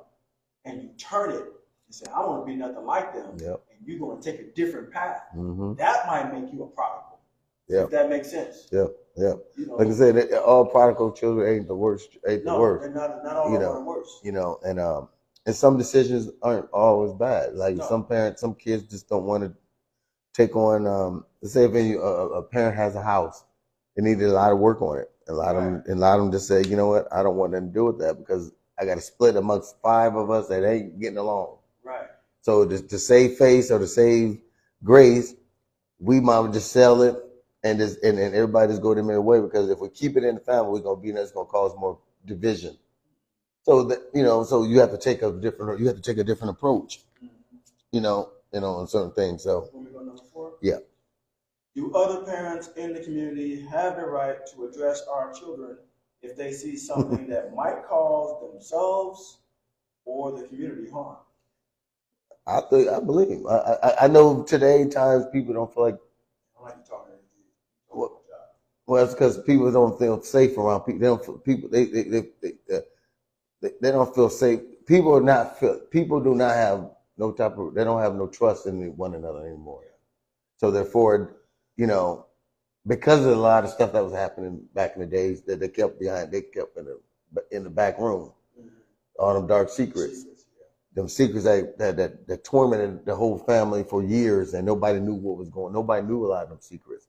and you turn it and say, I want to be nothing like them. Yep. And you're going to take a different path. Mm-hmm. That might make you a prodigal. Yeah. If that makes sense. Yeah. Yeah. You know, like I said, all prodigal children ain't the worst. They're not all the worst. You know, and some decisions aren't always bad. Like some kids just don't want to take on. Let's say if a parent has a house, they needed a lot of work on it. A lot of them just say, you know what, I don't want nothing to do with that because I got to split amongst 5 of us that ain't getting along. Right. So to save face or to save grace, we might just sell it. And everybody just go their way because if we keep it in the family, it's gonna cause more division. So that so you have to take a different approach. Mm-hmm. On certain things. So when we go number 4? Yeah. Do other parents in the community have the right to address our children if they see something that might cause themselves or the community harm? I believe. I know today times people don't feel like. I like you talking. Well, it's because people don't feel safe around people. They don't feel, they don't feel safe. People do not have no type of. They don't have no trust in one another anymore. So therefore, because of a lot of stuff that was happening back in the days that they kept in the back room, all them dark secrets. Them secrets that tormented the whole family for years, and nobody knew what was going on. Nobody knew a lot of them secrets.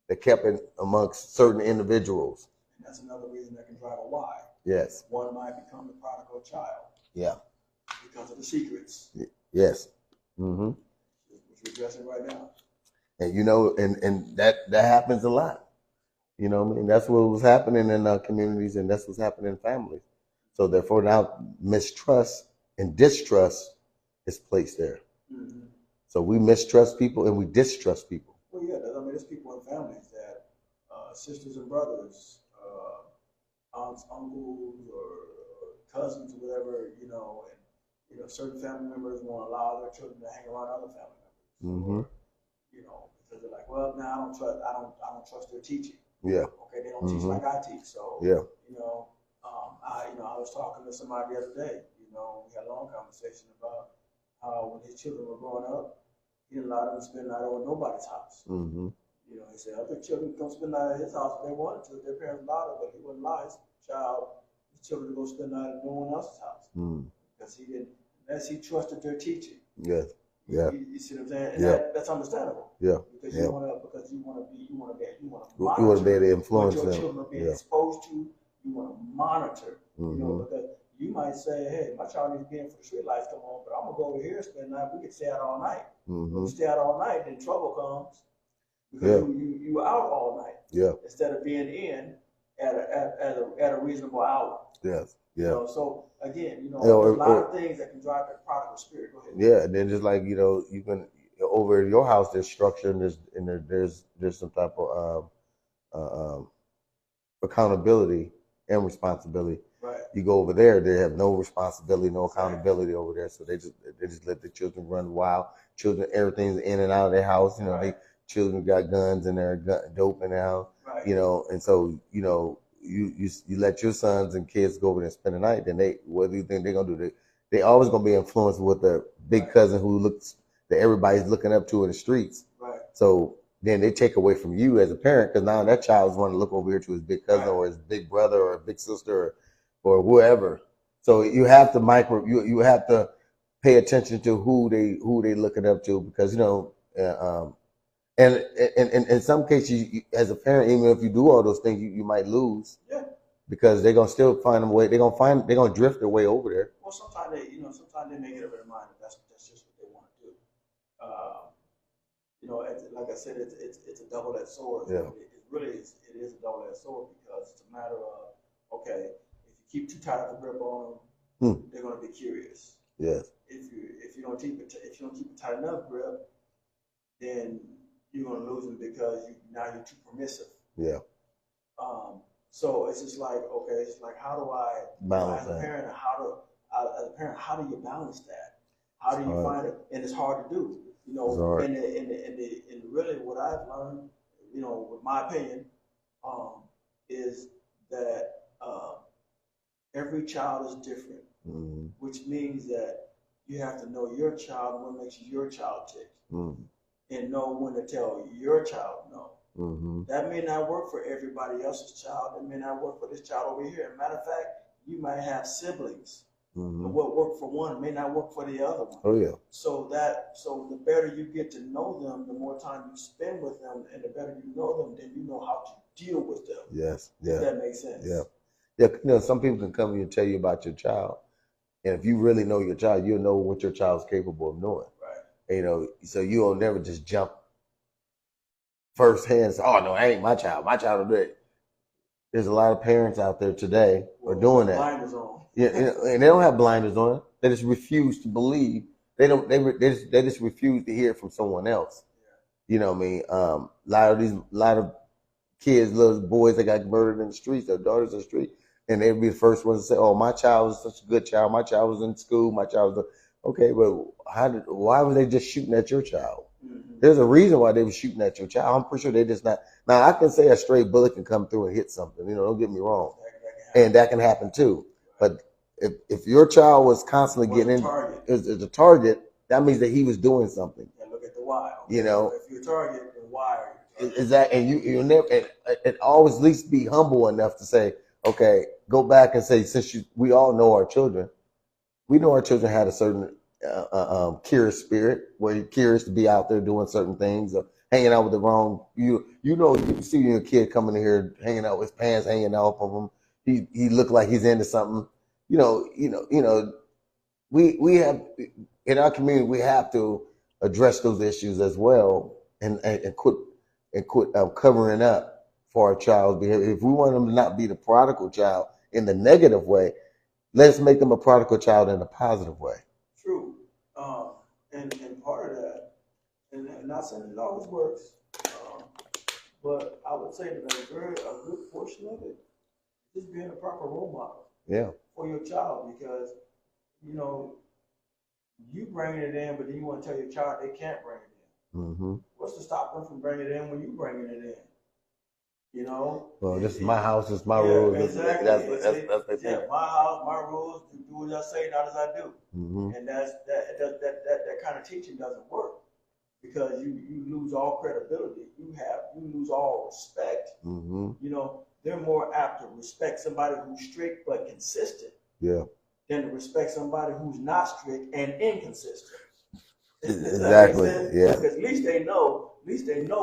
They kept it amongst certain individuals. And that's another reason that can drive a why. Yes. One might become a prodigal child. Yeah. Because of the secrets. Yes. Mm-hmm. Which we're addressing right now. And and that happens a lot. You know what I mean? That's what was happening in our communities, and that's what's happening in families. So therefore now mistrust and distrust is placed there. Mm-hmm. So we mistrust people and we distrust people. Well, yeah, there's people in families that sisters and brothers, aunts, uncles, or cousins, or whatever, and certain family members won't allow their children to hang around other family members. Mm-hmm. Or, because they're like, well, now I don't trust their teaching. Yeah. Okay, they don't teach like I teach. So yeah. I was talking to somebody the other day. We had a long conversation about how when his children were growing up, he didn't allow them to spend the night over nobody's house. Mm-hmm. He said other children come spend the night at his house if they wanted to, if their parents allowed it, but he wouldn't allow his children to go spend the night at no one else's house. Because he didn't, unless he trusted their teaching. Yes. Yeah. You see what I'm saying? And Yeah. that's understandable. Yeah. Because Yeah. you want to You want to be monitor able to influence what your them. children are being Yeah. exposed to. You want to monitor, Mm-hmm. because you might say, hey, my child needs to be in for the street lights come on, but I'm gonna go over here and spend the night. We can stay out all night. Mm-hmm. If you stay out all night, then trouble comes because you out all night. Yeah. Instead of being in at a reasonable hour. Yes. Yeah. So again, there's a lot of things that can drive that prodigal spirit. Go ahead. Yeah, and then just like you can over at your house, there's structure and there's some type of accountability and responsibility. Right. You go over there, they have no responsibility, no accountability over there, so they just let the children run wild. Children, everything's in and out of their house. They children got guns in their dope in their house. Right. And so you let your sons and kids go over there and spend the night. Then what do you think they're gonna do? They always gonna be influenced with the big cousin who looks that everybody's looking up to in the streets. Right. So then they take away from you as a parent because now that child's want to look over here to his big cousin or his big brother or big sister or whoever. So you have to you have to pay attention to who they looking up to because and in some cases as a parent, even if you do all those things, you might lose. Yeah. Because they're gonna still find a way. They're gonna drift their way over there. Well, sometimes they make it up in their mind that that's just what they want to do. Like I said, it's a double-edged sword. Yeah. It is a double-edged sword because it's a matter of, okay, if you keep too tight of a grip on them, they're going to be curious. Yes. If you don't keep a tight enough grip, then you're going to lose them because now you're too permissive. Yeah. So it's just like, okay, it's like, how do I balance as a parent, how do you balance that? How do you find it? And it's hard to do. And really what I've learned, with my opinion, is that every child is different, which means that you have to know your child and what makes your child tick, and know when to tell your child no. That may not work for everybody else's child. It may not work for this child over here. As a matter of fact, you might have siblings. But what worked for one may not work for the other one. Oh yeah. So the better you get to know them, the more time you spend with them, and the better you know them, then you know how to deal with them. Yes. Yeah. If that makes sense. Yeah. Yeah. Some people can come to you and tell you about your child, and if you really know your child, you'll know what your child's capable of doing. Right. And, so you'll never just jump firsthand and say, "Oh no, I ain't my child. My child will do it." There's a lot of parents out there today are doing that. Blinders on. Yeah, and they don't have blinders on. They just refuse to believe. They just refuse to hear it from someone else. Yeah. You know what I mean? A lot of kids, little boys that got murdered in the streets, their daughters in the street, and they'd be the first ones to say, "Oh, my child was such a good child. My child was in school. My child was okay." But why were they just shooting at your child? There's a reason why they were shooting at your child. I'm pretty sure they just not. Now I can say a stray bullet can come through and hit something. Don't get me wrong, and that can happen too. But if your child was constantly getting in as a target, that means that he was doing something. And look at the why. Okay? If you're a target, then why are you? Is that and you never and always at least be humble enough to say, okay, go back and say we all know our children. We know our children had a certain curious spirit, where you're curious to be out there doing certain things or hanging out with the wrong. You see your kid coming in here hanging out with his pants hanging off of him. He looked like he's into something. We have in our community we have to address those issues as well and quit covering up for our child's behavior. If we want them to not be the prodigal child in the negative way, let's make them a prodigal child in a positive way. True. And part of that, and not saying it always works, but I would say that a good portion of it is being a proper role model. Yeah. For your child, because you bringing it in, but then you want to tell your child they can't bring it in. What's to stop them from bringing it in when you bringing it in? Well, this is my house. This is my rules. Exactly. That's the thing. My house, my rules. Do what I say, not as I do. And that kind of teaching doesn't work because you lose all credibility. You lose all respect. They're more apt to respect somebody who's strict but consistent. Yeah. Than to respect somebody who's not strict and inconsistent. Does that make Exactly. sense? Yeah. Because at least they know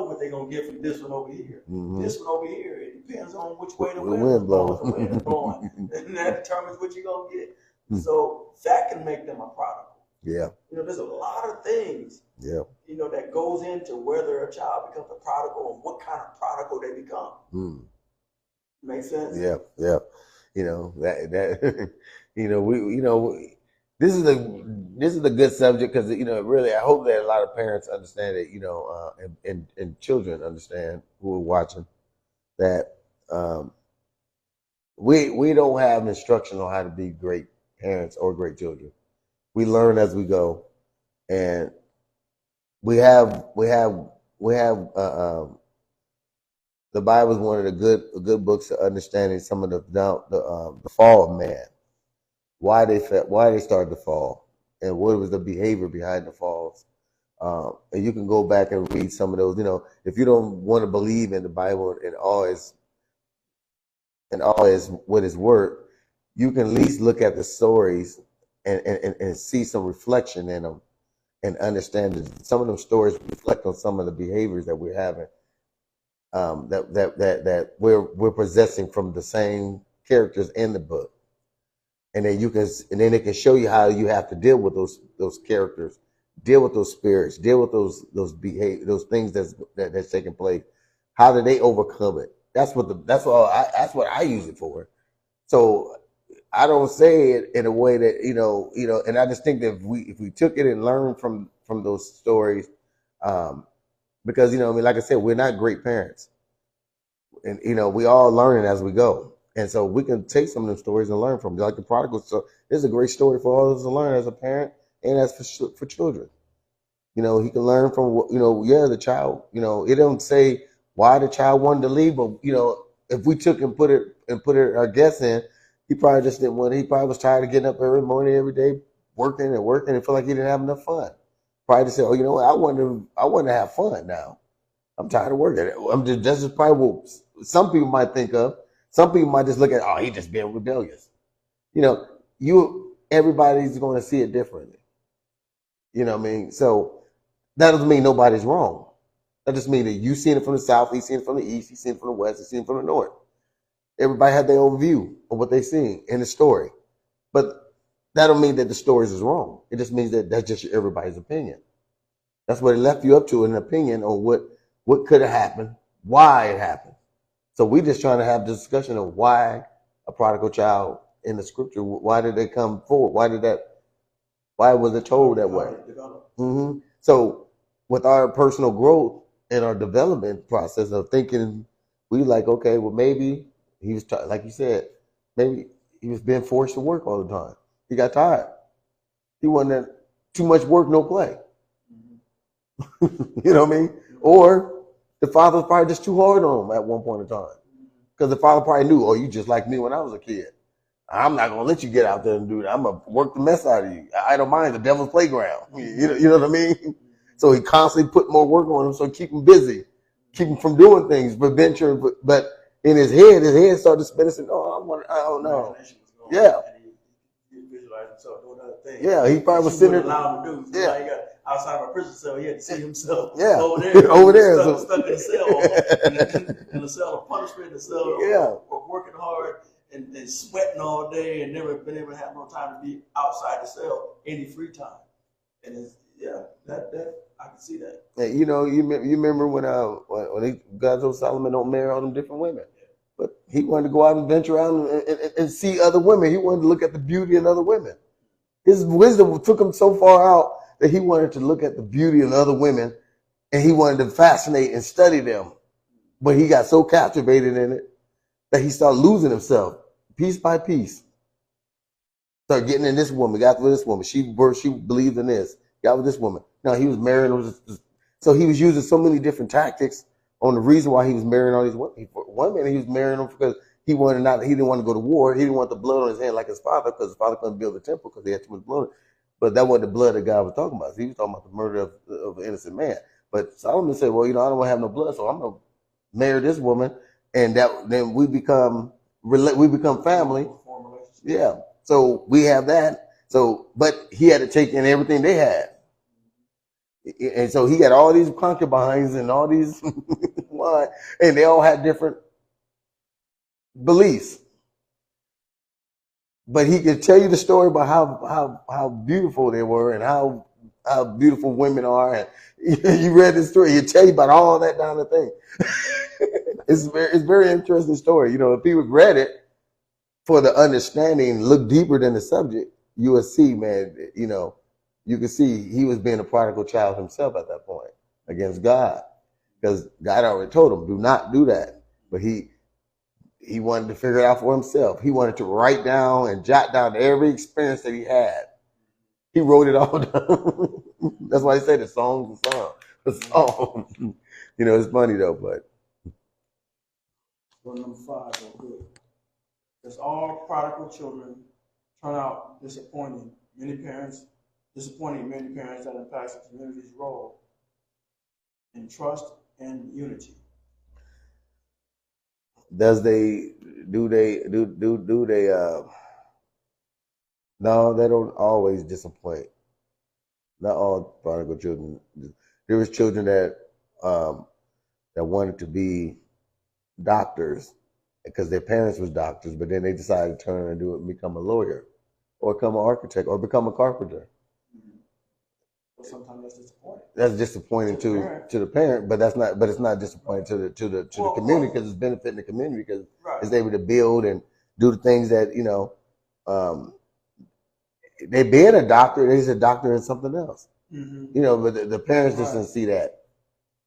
what they're gonna get from this one over here. Mm-hmm. This one over here, it depends on which way the The wind wind is blowing. blows. The wind is blowing, and that determines what you're gonna get. Hmm. So that can make them a prodigal. Yeah. There's a lot of things. Yeah. That goes into whether a child becomes a prodigal and what kind of prodigal they become. Mm. Make sense? Yeah. Yeah. That we this is a good subject because really I hope that a lot of parents understand it, and children understand who are watching that we don't have instruction on how to be great parents or great children. We learn as we go, and we have the Bible is one of the good books of understanding some of the fall of man, why they started to fall, and what was the behavior behind the falls. And you can go back and read some of those. If you don't want to believe in the Bible and all is what is word, you can at least look at the stories and see some reflection in them and understand that some of them stories reflect on some of the behaviors that we're having. That we're possessing from the same characters in the book, and then it can show you how you have to deal with those characters, deal with those spirits, deal with those things that's taking place. How do they overcome it? That's what I use it for. So I don't say it in a way that and I just think that if we took it and learned from those stories. Because like I said, we're not great parents, and we all learning as we go, and so we can take some of them stories and learn from them. Like the prodigal. So this is a great story for all of us to learn as a parent and as for children. He can learn from the child. It don't say why the child wanted to leave, but if we took and put our guess in, he probably just didn't want. He probably was tired of getting up every morning, every day, working and feel like he didn't have enough fun. Probably to say, oh, you know what? I want to have fun now. I'm tired of working. That's just probably what some people might think of. Some people might just look at, oh, he just being rebellious. Everybody's going to see it differently. You know what I mean? So that doesn't mean nobody's wrong. That just means that you seen it from the south, he's seen it from the east, he's seen it from the west, he's seen it from the north. Everybody had their own view of what they seen in the story. But that don't mean that the stories is wrong. It just means that that's just everybody's opinion. That's what it left you up to, an opinion on what could have happened, why it happened. So we just trying to have this discussion of why a prodigal child in the scripture, why did they come forward? Why was it told that way? Mm-hmm. So with our personal growth and our development process of thinking, we like, okay, well, maybe he was, like you said, maybe he was being forced to work all the time. He got tired. He wanted too much work, no play. You know what I mean? Or the father was probably just too hard on him at one point in time. Because the father probably knew, oh, you just like me when I was a kid. I'm not going to let you get out there and do that. I'm going to work the mess out of you. I don't mind the devil's playground. You know what I mean? So he constantly put more work on him, so keep him busy, keep him from doing things, venture. But in his head started spinning, saying, oh, I don't know. Yeah. Yeah, he probably was sitting there. Allowed to do. So yeah. He got outside of a prison cell, he had to see himself over there. Stuck in the cell, in the cell of punishment, the cell of working hard and sweating all day and never been able to have no time to be outside the cell, any free time. And that I can see that. Yeah, you remember when God told Solomon don't marry all them different women. But he wanted to go out and venture out and see other women. He wanted to look at the beauty in other women. His wisdom took him so far out that he wanted to look at the beauty in other women, and he wanted to fascinate and study them. But he got so captivated in it that he started losing himself piece by piece. Started getting in this woman, got with this woman. She believed in this, got with this woman. Now he was marrying. So he was using so many different tactics on the reason why he was marrying all these women. One minute he was marrying them because he didn't want to go to war. He didn't want the blood on his hand like his father, because his father couldn't build the temple because he had too much blood. But that wasn't the blood that God was talking about. He was talking about the murder of an innocent man. But Solomon said, well, I don't want to have no blood, so I'm going to marry this woman, and then we become family. Yeah. So we have that. So, but he had to take in everything they had. And so he got all these concubines and all these and they all had different beliefs. But he could tell you the story about how beautiful they were and how beautiful women are. And you read the story, he'll tell you about all that down the thing. It's very interesting story. You know, if people read it for the understanding, look deeper than the subject, you will see, man, you know, you can see he was being a prodigal child himself at that point against God. Because God already told him, do not do that. But he wanted to figure it out for himself. He wanted to write down and jot down every experience that he had. He wrote it all down. That's why he said the song's a song. The song. You know, it's funny though, but. Number 5, good. Because all prodigal children turn out disappointing many parents that impacts the community's role in trust and unity. No, they don't always disappoint. Not all prodigal children. There was children that wanted to be doctors because their parents was doctors, but then they decided to turn and become a lawyer, or become an architect, or become a carpenter. Well, sometimes that's disappointing. That's disappointing to the parent, but it's not disappointing to the community, because it's benefiting the community, because it's able to build and do the things that, you know, they being a doctor, they's a doctor in something else. You know, but the parents just didn't see that.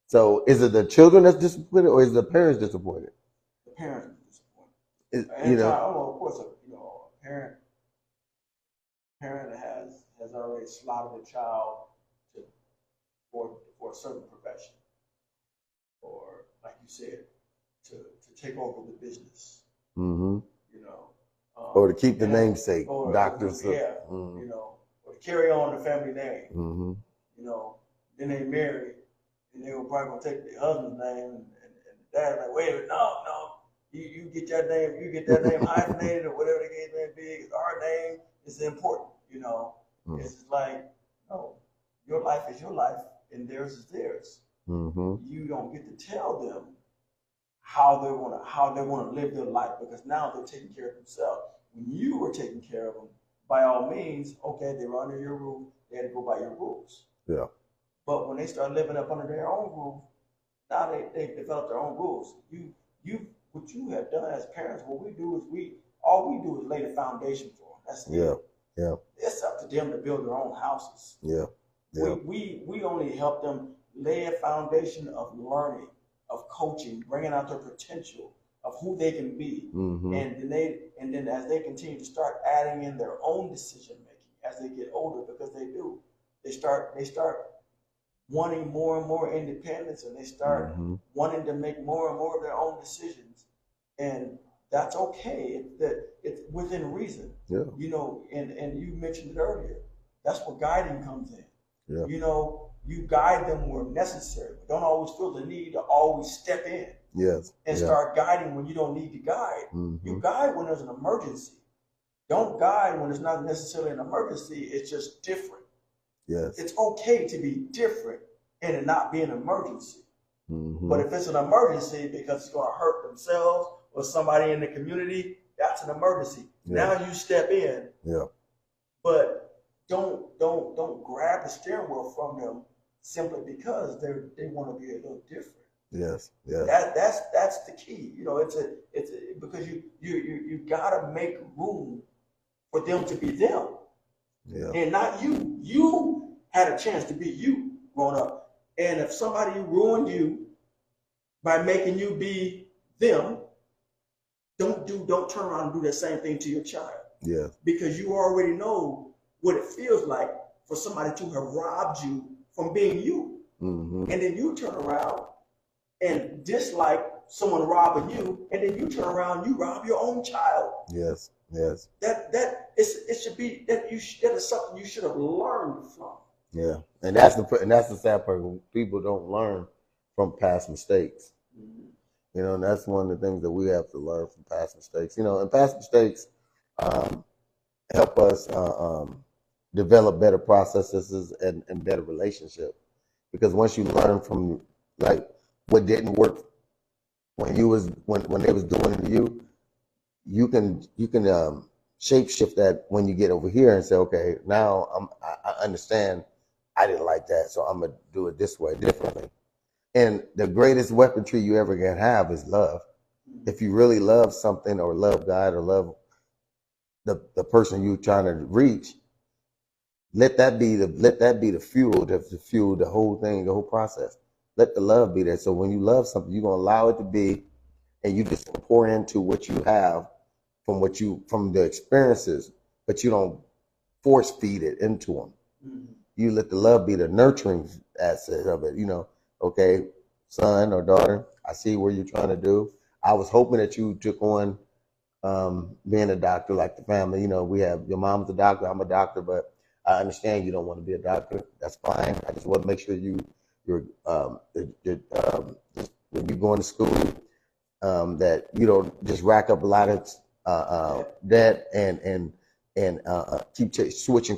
So is it the children that's disappointed, or is the parents disappointed? The parents are disappointed. You know, of course, you know, a parent has already slotted a child for a certain profession, or like you said, to take over the business. Mm-hmm. You know, or to keep the namesake, doctors. You know, or to carry on the family name. Mm-hmm. You know, then they marry, and they were probably gonna take their husband's name, and the dad's like, wait a minute, no, you get that name hyphenated or whatever the case may be. It's our name. It's important. You know, it's just like, no, your life is your life, and theirs is theirs. Mm-hmm. You don't get to tell them how they want to live their life, because now they're taking care of themselves. When you were taking care of them, by all means, okay, they were under your roof. They had to go by your rules. Yeah. But when they start living up under their own roof, now they've developed their own rules. What you have done as parents, what we do is lay the foundation for them. That's it. Yeah. It's up to them to build their own houses. Yeah. We only help them lay a foundation of learning, of coaching, bringing out their potential of who they can be. Mm-hmm. And then as they continue to start adding in their own decision making as they get older, because they start wanting more and more independence, and they start wanting to make more and more of their own decisions. And that's okay. It's within reason. Yeah. You know, and you mentioned it earlier. That's where guiding comes in. Yeah. You know, you guide them where necessary, but don't always feel the need to always step in. Yes. And start guiding when you don't need to guide. Mm-hmm. You guide when there's an emergency. Don't guide when it's not necessarily an emergency. It's just different. Yes. It's okay to be different and it not be an emergency. Mm-hmm. But if it's an emergency because it's going to hurt themselves or somebody in the community, that's an emergency. Yeah. Now you step in. Yeah. But don't grab the steering wheel from them simply because they want to be a little different. Yes. Yeah. That's the key. You know, it's because you gotta make room for them to be them. Yeah. And not you. You had a chance to be you growing up. And if somebody ruined you by making you be them, don't turn around and do that same thing to your child. Yeah. Because you already know what it feels like for somebody to have robbed you from being you. Mm-hmm. And then you turn around and dislike someone robbing you, and then you turn around, you rob your own child. Yes. Yes. It should be that is something you should have learned from. Yeah, and that's the sad part. People don't learn from past mistakes. Mm-hmm. You know, and that's one of the things that we have to learn from past mistakes. You know, and past mistakes help us develop better processes and better relationships. because once you learn from like what didn't work when you was when they was doing it to you, you can shape shift that when you get over here and say, okay, now I understand I didn't like that, so I'm gonna do it this way differently. And the greatest weaponry you ever can have is love. If you really love something or love God or love the person you're trying to reach, let that be the fuel to fuel the whole thing, the whole process. Let the love be there. So when you love something, you're gonna allow it to be, and you just pour into what you have from the experiences, but you don't force feed it into them. Mm-hmm. You let the love be the nurturing aspect of it. Okay, son or daughter, I see what you're trying to do. I was hoping that you took on being a doctor like the family. We have your mom's a doctor, I'm a doctor, but I understand you don't want to be a doctor. That's fine. I just want to make sure you're when you're going to school, that you don't just rack up a lot of debt and keep switching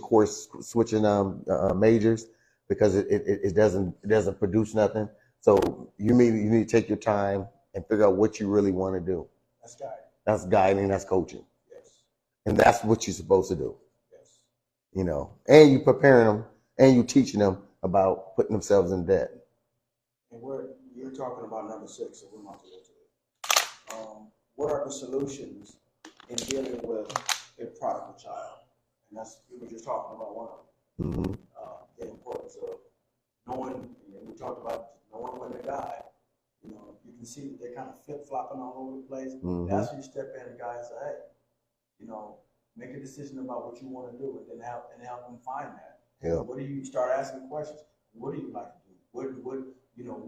majors, because it doesn't produce nothing. So you need to take your time and figure out what you really want to do. That's guiding. That's guiding. That's coaching. Yes. And that's what you're supposed to do. Yes. And you preparing them and you teaching them about putting themselves in debt. And you're talking about number 6, so we're not to go to it. What are the solutions in dealing with a prodigal child? And we were just talking about one of them. Mm-hmm. The importance of knowing, we talked about knowing when they die. You can see that they're kind of flip-flopping all over the place. Mm-hmm. That's when you step in and guys say, hey, make a decision about what you want to do, and then help them find that. Yeah. What do you start asking questions? What do you like to do? What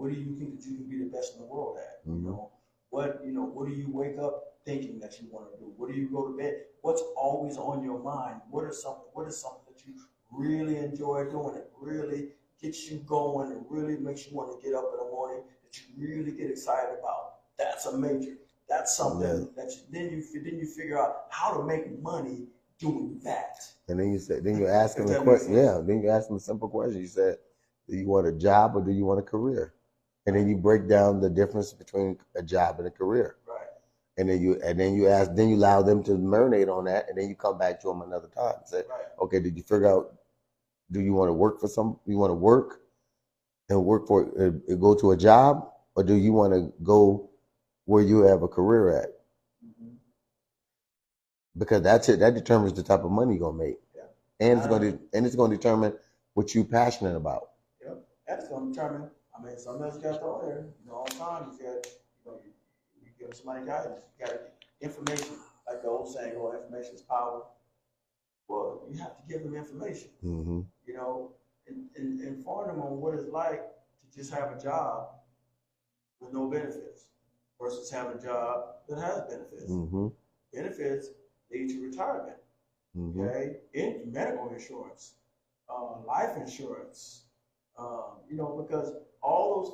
do you think that you can be the best in the world at? Mm-hmm. What do you wake up thinking that you want to do? What do you go to bed? What's always on your mind? What is something that you really enjoy doing? It really gets you going. It really makes you want to get up in the morning. That you really get excited about. That's a major. That's something that then you figure out how to make money doing that. And then you ask them a question. Yeah. Then you ask them a simple question. You said, do you want a job or do you want a career? And then you break down the difference between a job and a career. Right. And then you allow them to marinate on that, and then you come back to them another time and say, right. Okay, did you figure out, do you want to work for you want to work and work for go to a job, or do you want to go where you have a career at? Mm-hmm. Because that's it. That determines the type of money you're gonna make. Yeah. And it's gonna determine what you're passionate about. Yep. That's gonna determine. Something else you got to throw there. All the time you give somebody guidance. You got information, like the old saying, information is power. Well, you have to give them information. Mm-hmm. And inform them on what it's like to just have a job with no benefits versus having a job that has benefits. Mm-hmm. Benefits lead to retirement. Mm-hmm. Okay, medical insurance, life insurance. Because all those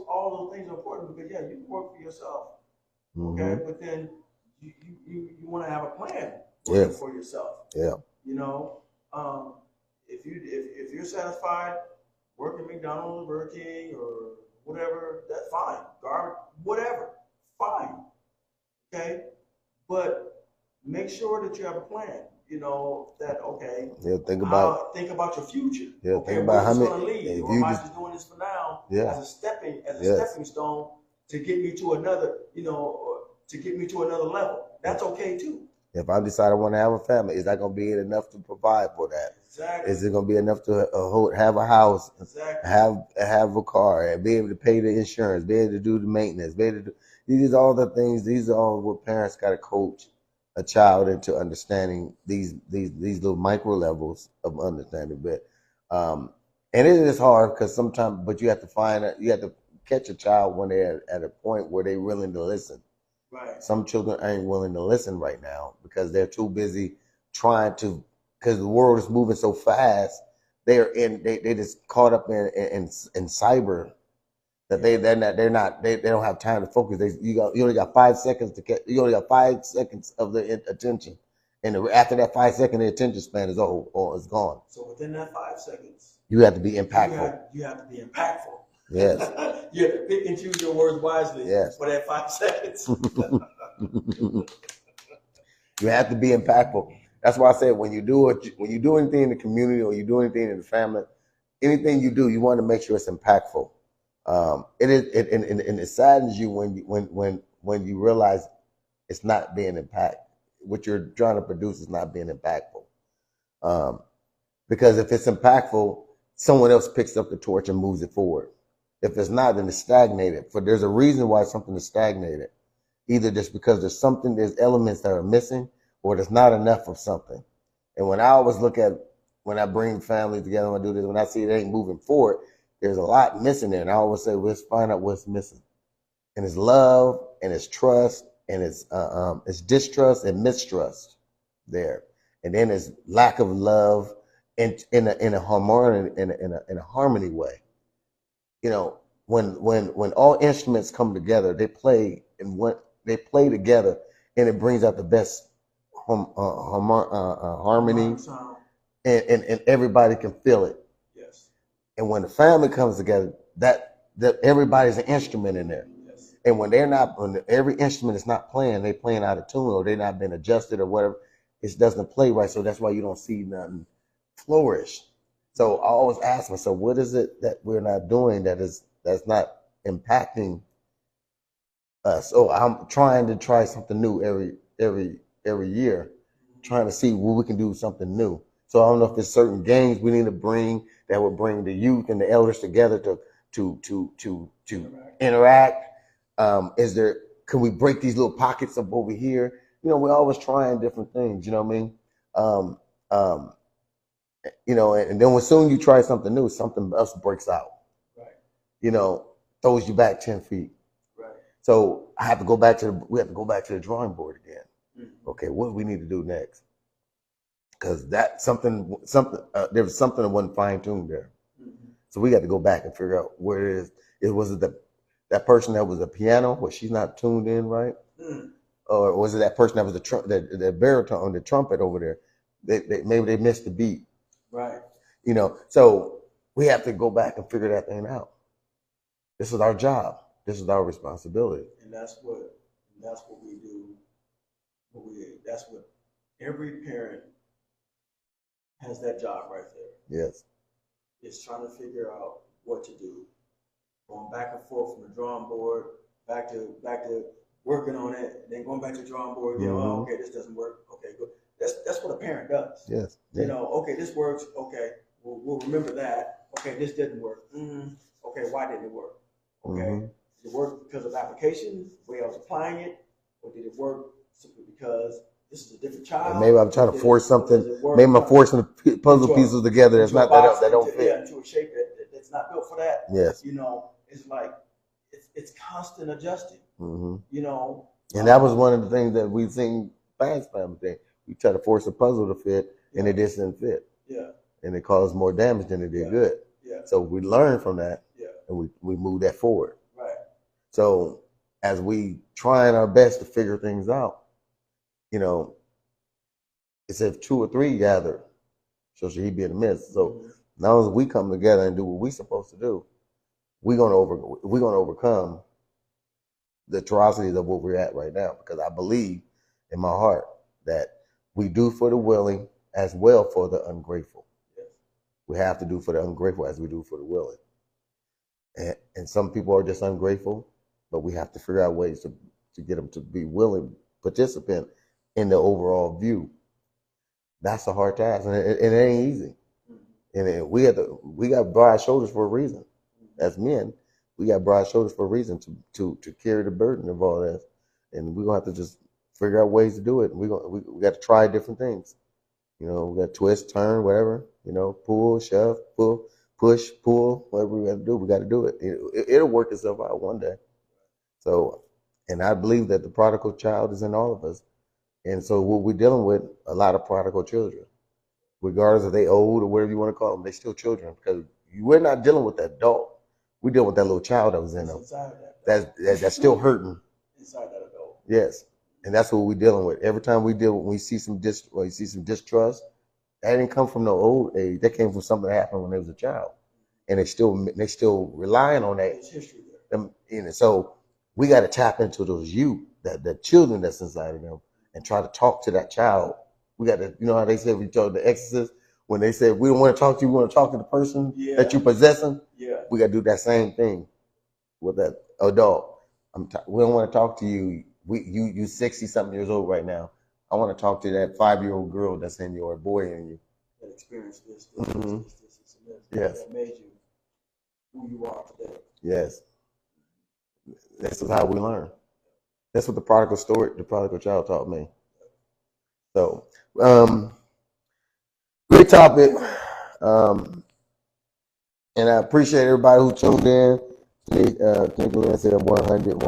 things are important, because you can work for yourself. Okay, mm-hmm. But then you want to have a plan for yourself. Yeah. If you're satisfied working McDonald's, Burger King, or whatever, that's fine. Garbage, whatever, fine. Okay, but make sure that you have a plan. Think about your future. Yeah, okay, think about how many. Lead, or am I just doing this for now as a stepping stone to get me to another, level? That's okay too. If I decide I want to have a family, is that going to be enough to provide for that? Exactly. Is it going to be enough to have a house, exactly. have a car, and be able to pay the insurance, be able to do the maintenance, be able to do these are all the things. These are all what parents got to coach a child into understanding these little micro levels of understanding. But and it is hard because sometimes, but you have to catch a child when they're at a point where they're willing to listen. Right. Some children ain't willing to listen right now because they're too busy trying to, because the world is moving so fast. They just caught up in cyber that they don't have time to focus. You only got 5 seconds to get. You only got 5 seconds of the attention, and after that 5 second, the attention span is gone. So within that 5 seconds, you have to be impactful. You have to be impactful. Yes. You have to pick and choose your words wisely Yes. for that 5 seconds. You have to be impactful. That's why I said when you do anything in the community or you do anything in the family, anything you do, you want to make sure it's impactful. And it saddens you when you realize it's not being impactful. What you're trying to produce is not being impactful. Because if it's impactful, someone else picks up the torch and moves it forward. If it's not, then it's stagnated. There's a reason why something is stagnated. Either just because there's elements that are missing, or there's not enough of something. And when I always look at, when I bring family together, when I do this, when I see it ain't moving forward, there's a lot missing there. And I always say, let's find out what's missing. And it's love, and it's trust, and it's distrust and mistrust there. And then it's lack of love in a harmony way. You know, when all instruments come together, they play together, and it brings out the best harmony, and everybody can feel it. Yes. And when the family comes together, that everybody's an instrument in there. Yes. And when every instrument is not playing, they playing out of tune, or they not been adjusted or whatever, it doesn't play right. So that's why you don't see nothing flourish. So I always ask myself, what is it that we're not doing that's not impacting us? So I'm trying to try something new every year, trying to see where we can do something new. So I don't know if there's certain games we need to bring that would bring the youth and the elders together to interact. Can we break these little pockets up over here? You know, we're always trying different things. You know what I mean? You know, and then when soon you try something new, something else breaks out. Right. You know, throws you back 10 feet. Right. So we have to go back to the drawing board again. Mm-hmm. Okay, what do we need to do next? Because there was something that wasn't fine tuned there. Mm-hmm. So we got to go back and figure out where it is. Was it that person that was a piano, where she's not tuned in right? Mm. Or was it that person that was the baritone, the trumpet over there? Maybe they missed the beat. Right. You know, so we have to go back and figure that thing out. This is our job. This is our responsibility. And that's what we do. That's what every parent has, that job right there. Yes. It's trying to figure out what to do. Going back and forth from the drawing board, back to working on it, and then going back to the drawing board again. Mm-hmm. Oh, okay, this doesn't work. Okay, good. That's what a parent does. Yes. You know, okay, this works. Okay, we'll remember that. Okay, this didn't work. Okay, why didn't it work? Okay, did it work because of application, the way I was applying it, or did it work simply because this is a different child? And maybe I'm trying to force something. Maybe I'm forcing the puzzle pieces together that's not that don't fit. Yeah, into a shape that's not built for that. Yes. You know, it's like it's constant adjusting. Mm-hmm. You know, and that was one of the things that we seen past family thing. We try to force a puzzle to fit, and it just didn't fit. Yeah. And it caused more damage than it did good. Yeah. So we learned from that. Yeah. And we moved that forward. Right. So as we trying our best to figure things out, you know, it said 2 or 3 gather, so should he be in the midst. So now as we come together and do what we're supposed to do, we're gonna overcome the atrocities of what we're at right now. Because I believe in my heart that we do for the willing as well for the ungrateful. Yes. We have to do for the ungrateful as we do for the willing. And some people are just ungrateful, but we have to figure out ways to get them to be willing participant in the overall view. That's a hard task, and it ain't easy. And we got broad shoulders for a reason. As men, we got broad shoulders for a reason to carry the burden of all that, and we're gonna have to just figure out ways to do it. We got to try different things. You know, we got to twist, turn, whatever. You know, pull, shove, pull, push, pull, whatever we got to do. We got to do it. It'll work itself out one day. So, and I believe that the prodigal child is in all of us. And so what we're dealing with, a lot of prodigal children, regardless if they old or whatever you want to call them, they're still children, because we're not dealing with the adult. We're dealing with that little child that was in them. That's still hurting. Inside that adult. Yes. And that's what we're dealing with. Every time when we see some distrust, that didn't come from no old age. That came from something that happened when they was a child. and they still relying on that. There's history there. Them, so we got to tap into those youth, the children that's inside of them, and try to talk to that child. We got to, you know how they said we told the Exorcist when they said we don't want to talk to you, we want to talk to the person that you possessing. Yeah. We got to do that same thing with that adult. We don't want to talk to you. You 60 something years old right now. I want to talk to that 5-year-old girl that's in you or boy in you. That experienced this, Mm-hmm. this. Yes. That made you who you are today. Yes. This is how we learn. That's what the prodigal child taught me. So, great topic. And I appreciate everybody who tuned in. Can't believe I said 100.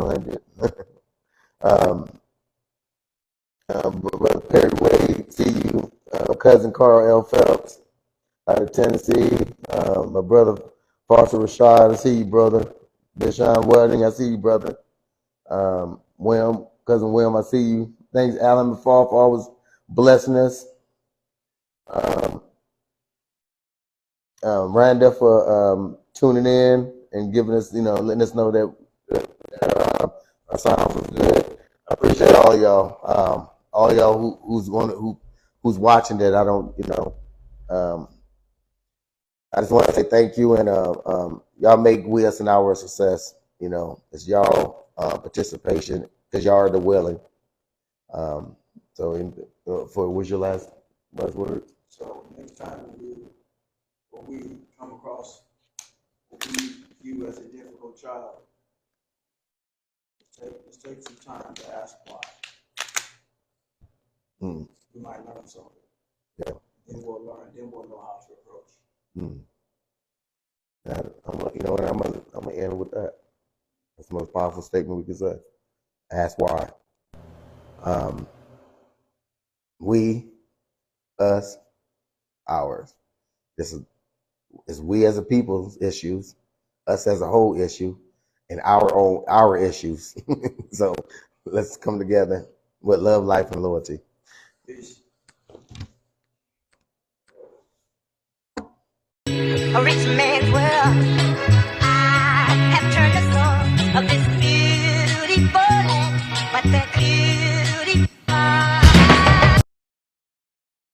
Brother Perry Wade, see you. Cousin Carl L. Phelps out of Tennessee. My brother Foster Rashad, I see you, brother. Deshaun Welding, I see you, brother. Cousin William, I see you. Thanks, Alan McFall, for always blessing us. Randa for tuning in and giving us, letting us know that our sound was good. I appreciate all y'all who's watching that. I don't, I just want to say thank you, and y'all make We Us an Hour a success. It's y'all participation because y'all are the willing. What's your last word? So next time when we come across what we view as a difficult child, let's take some time to ask why. We might learn something. Yeah. Then we'll know how to approach. I'm gonna end with that. That's the most powerful statement we can say. Ask why. We, us, ours. This is we as a people's issues, us as a whole issue, and our issues. So let's come together with love, life, and loyalty. Peace. A rich man's world. I have turned aside.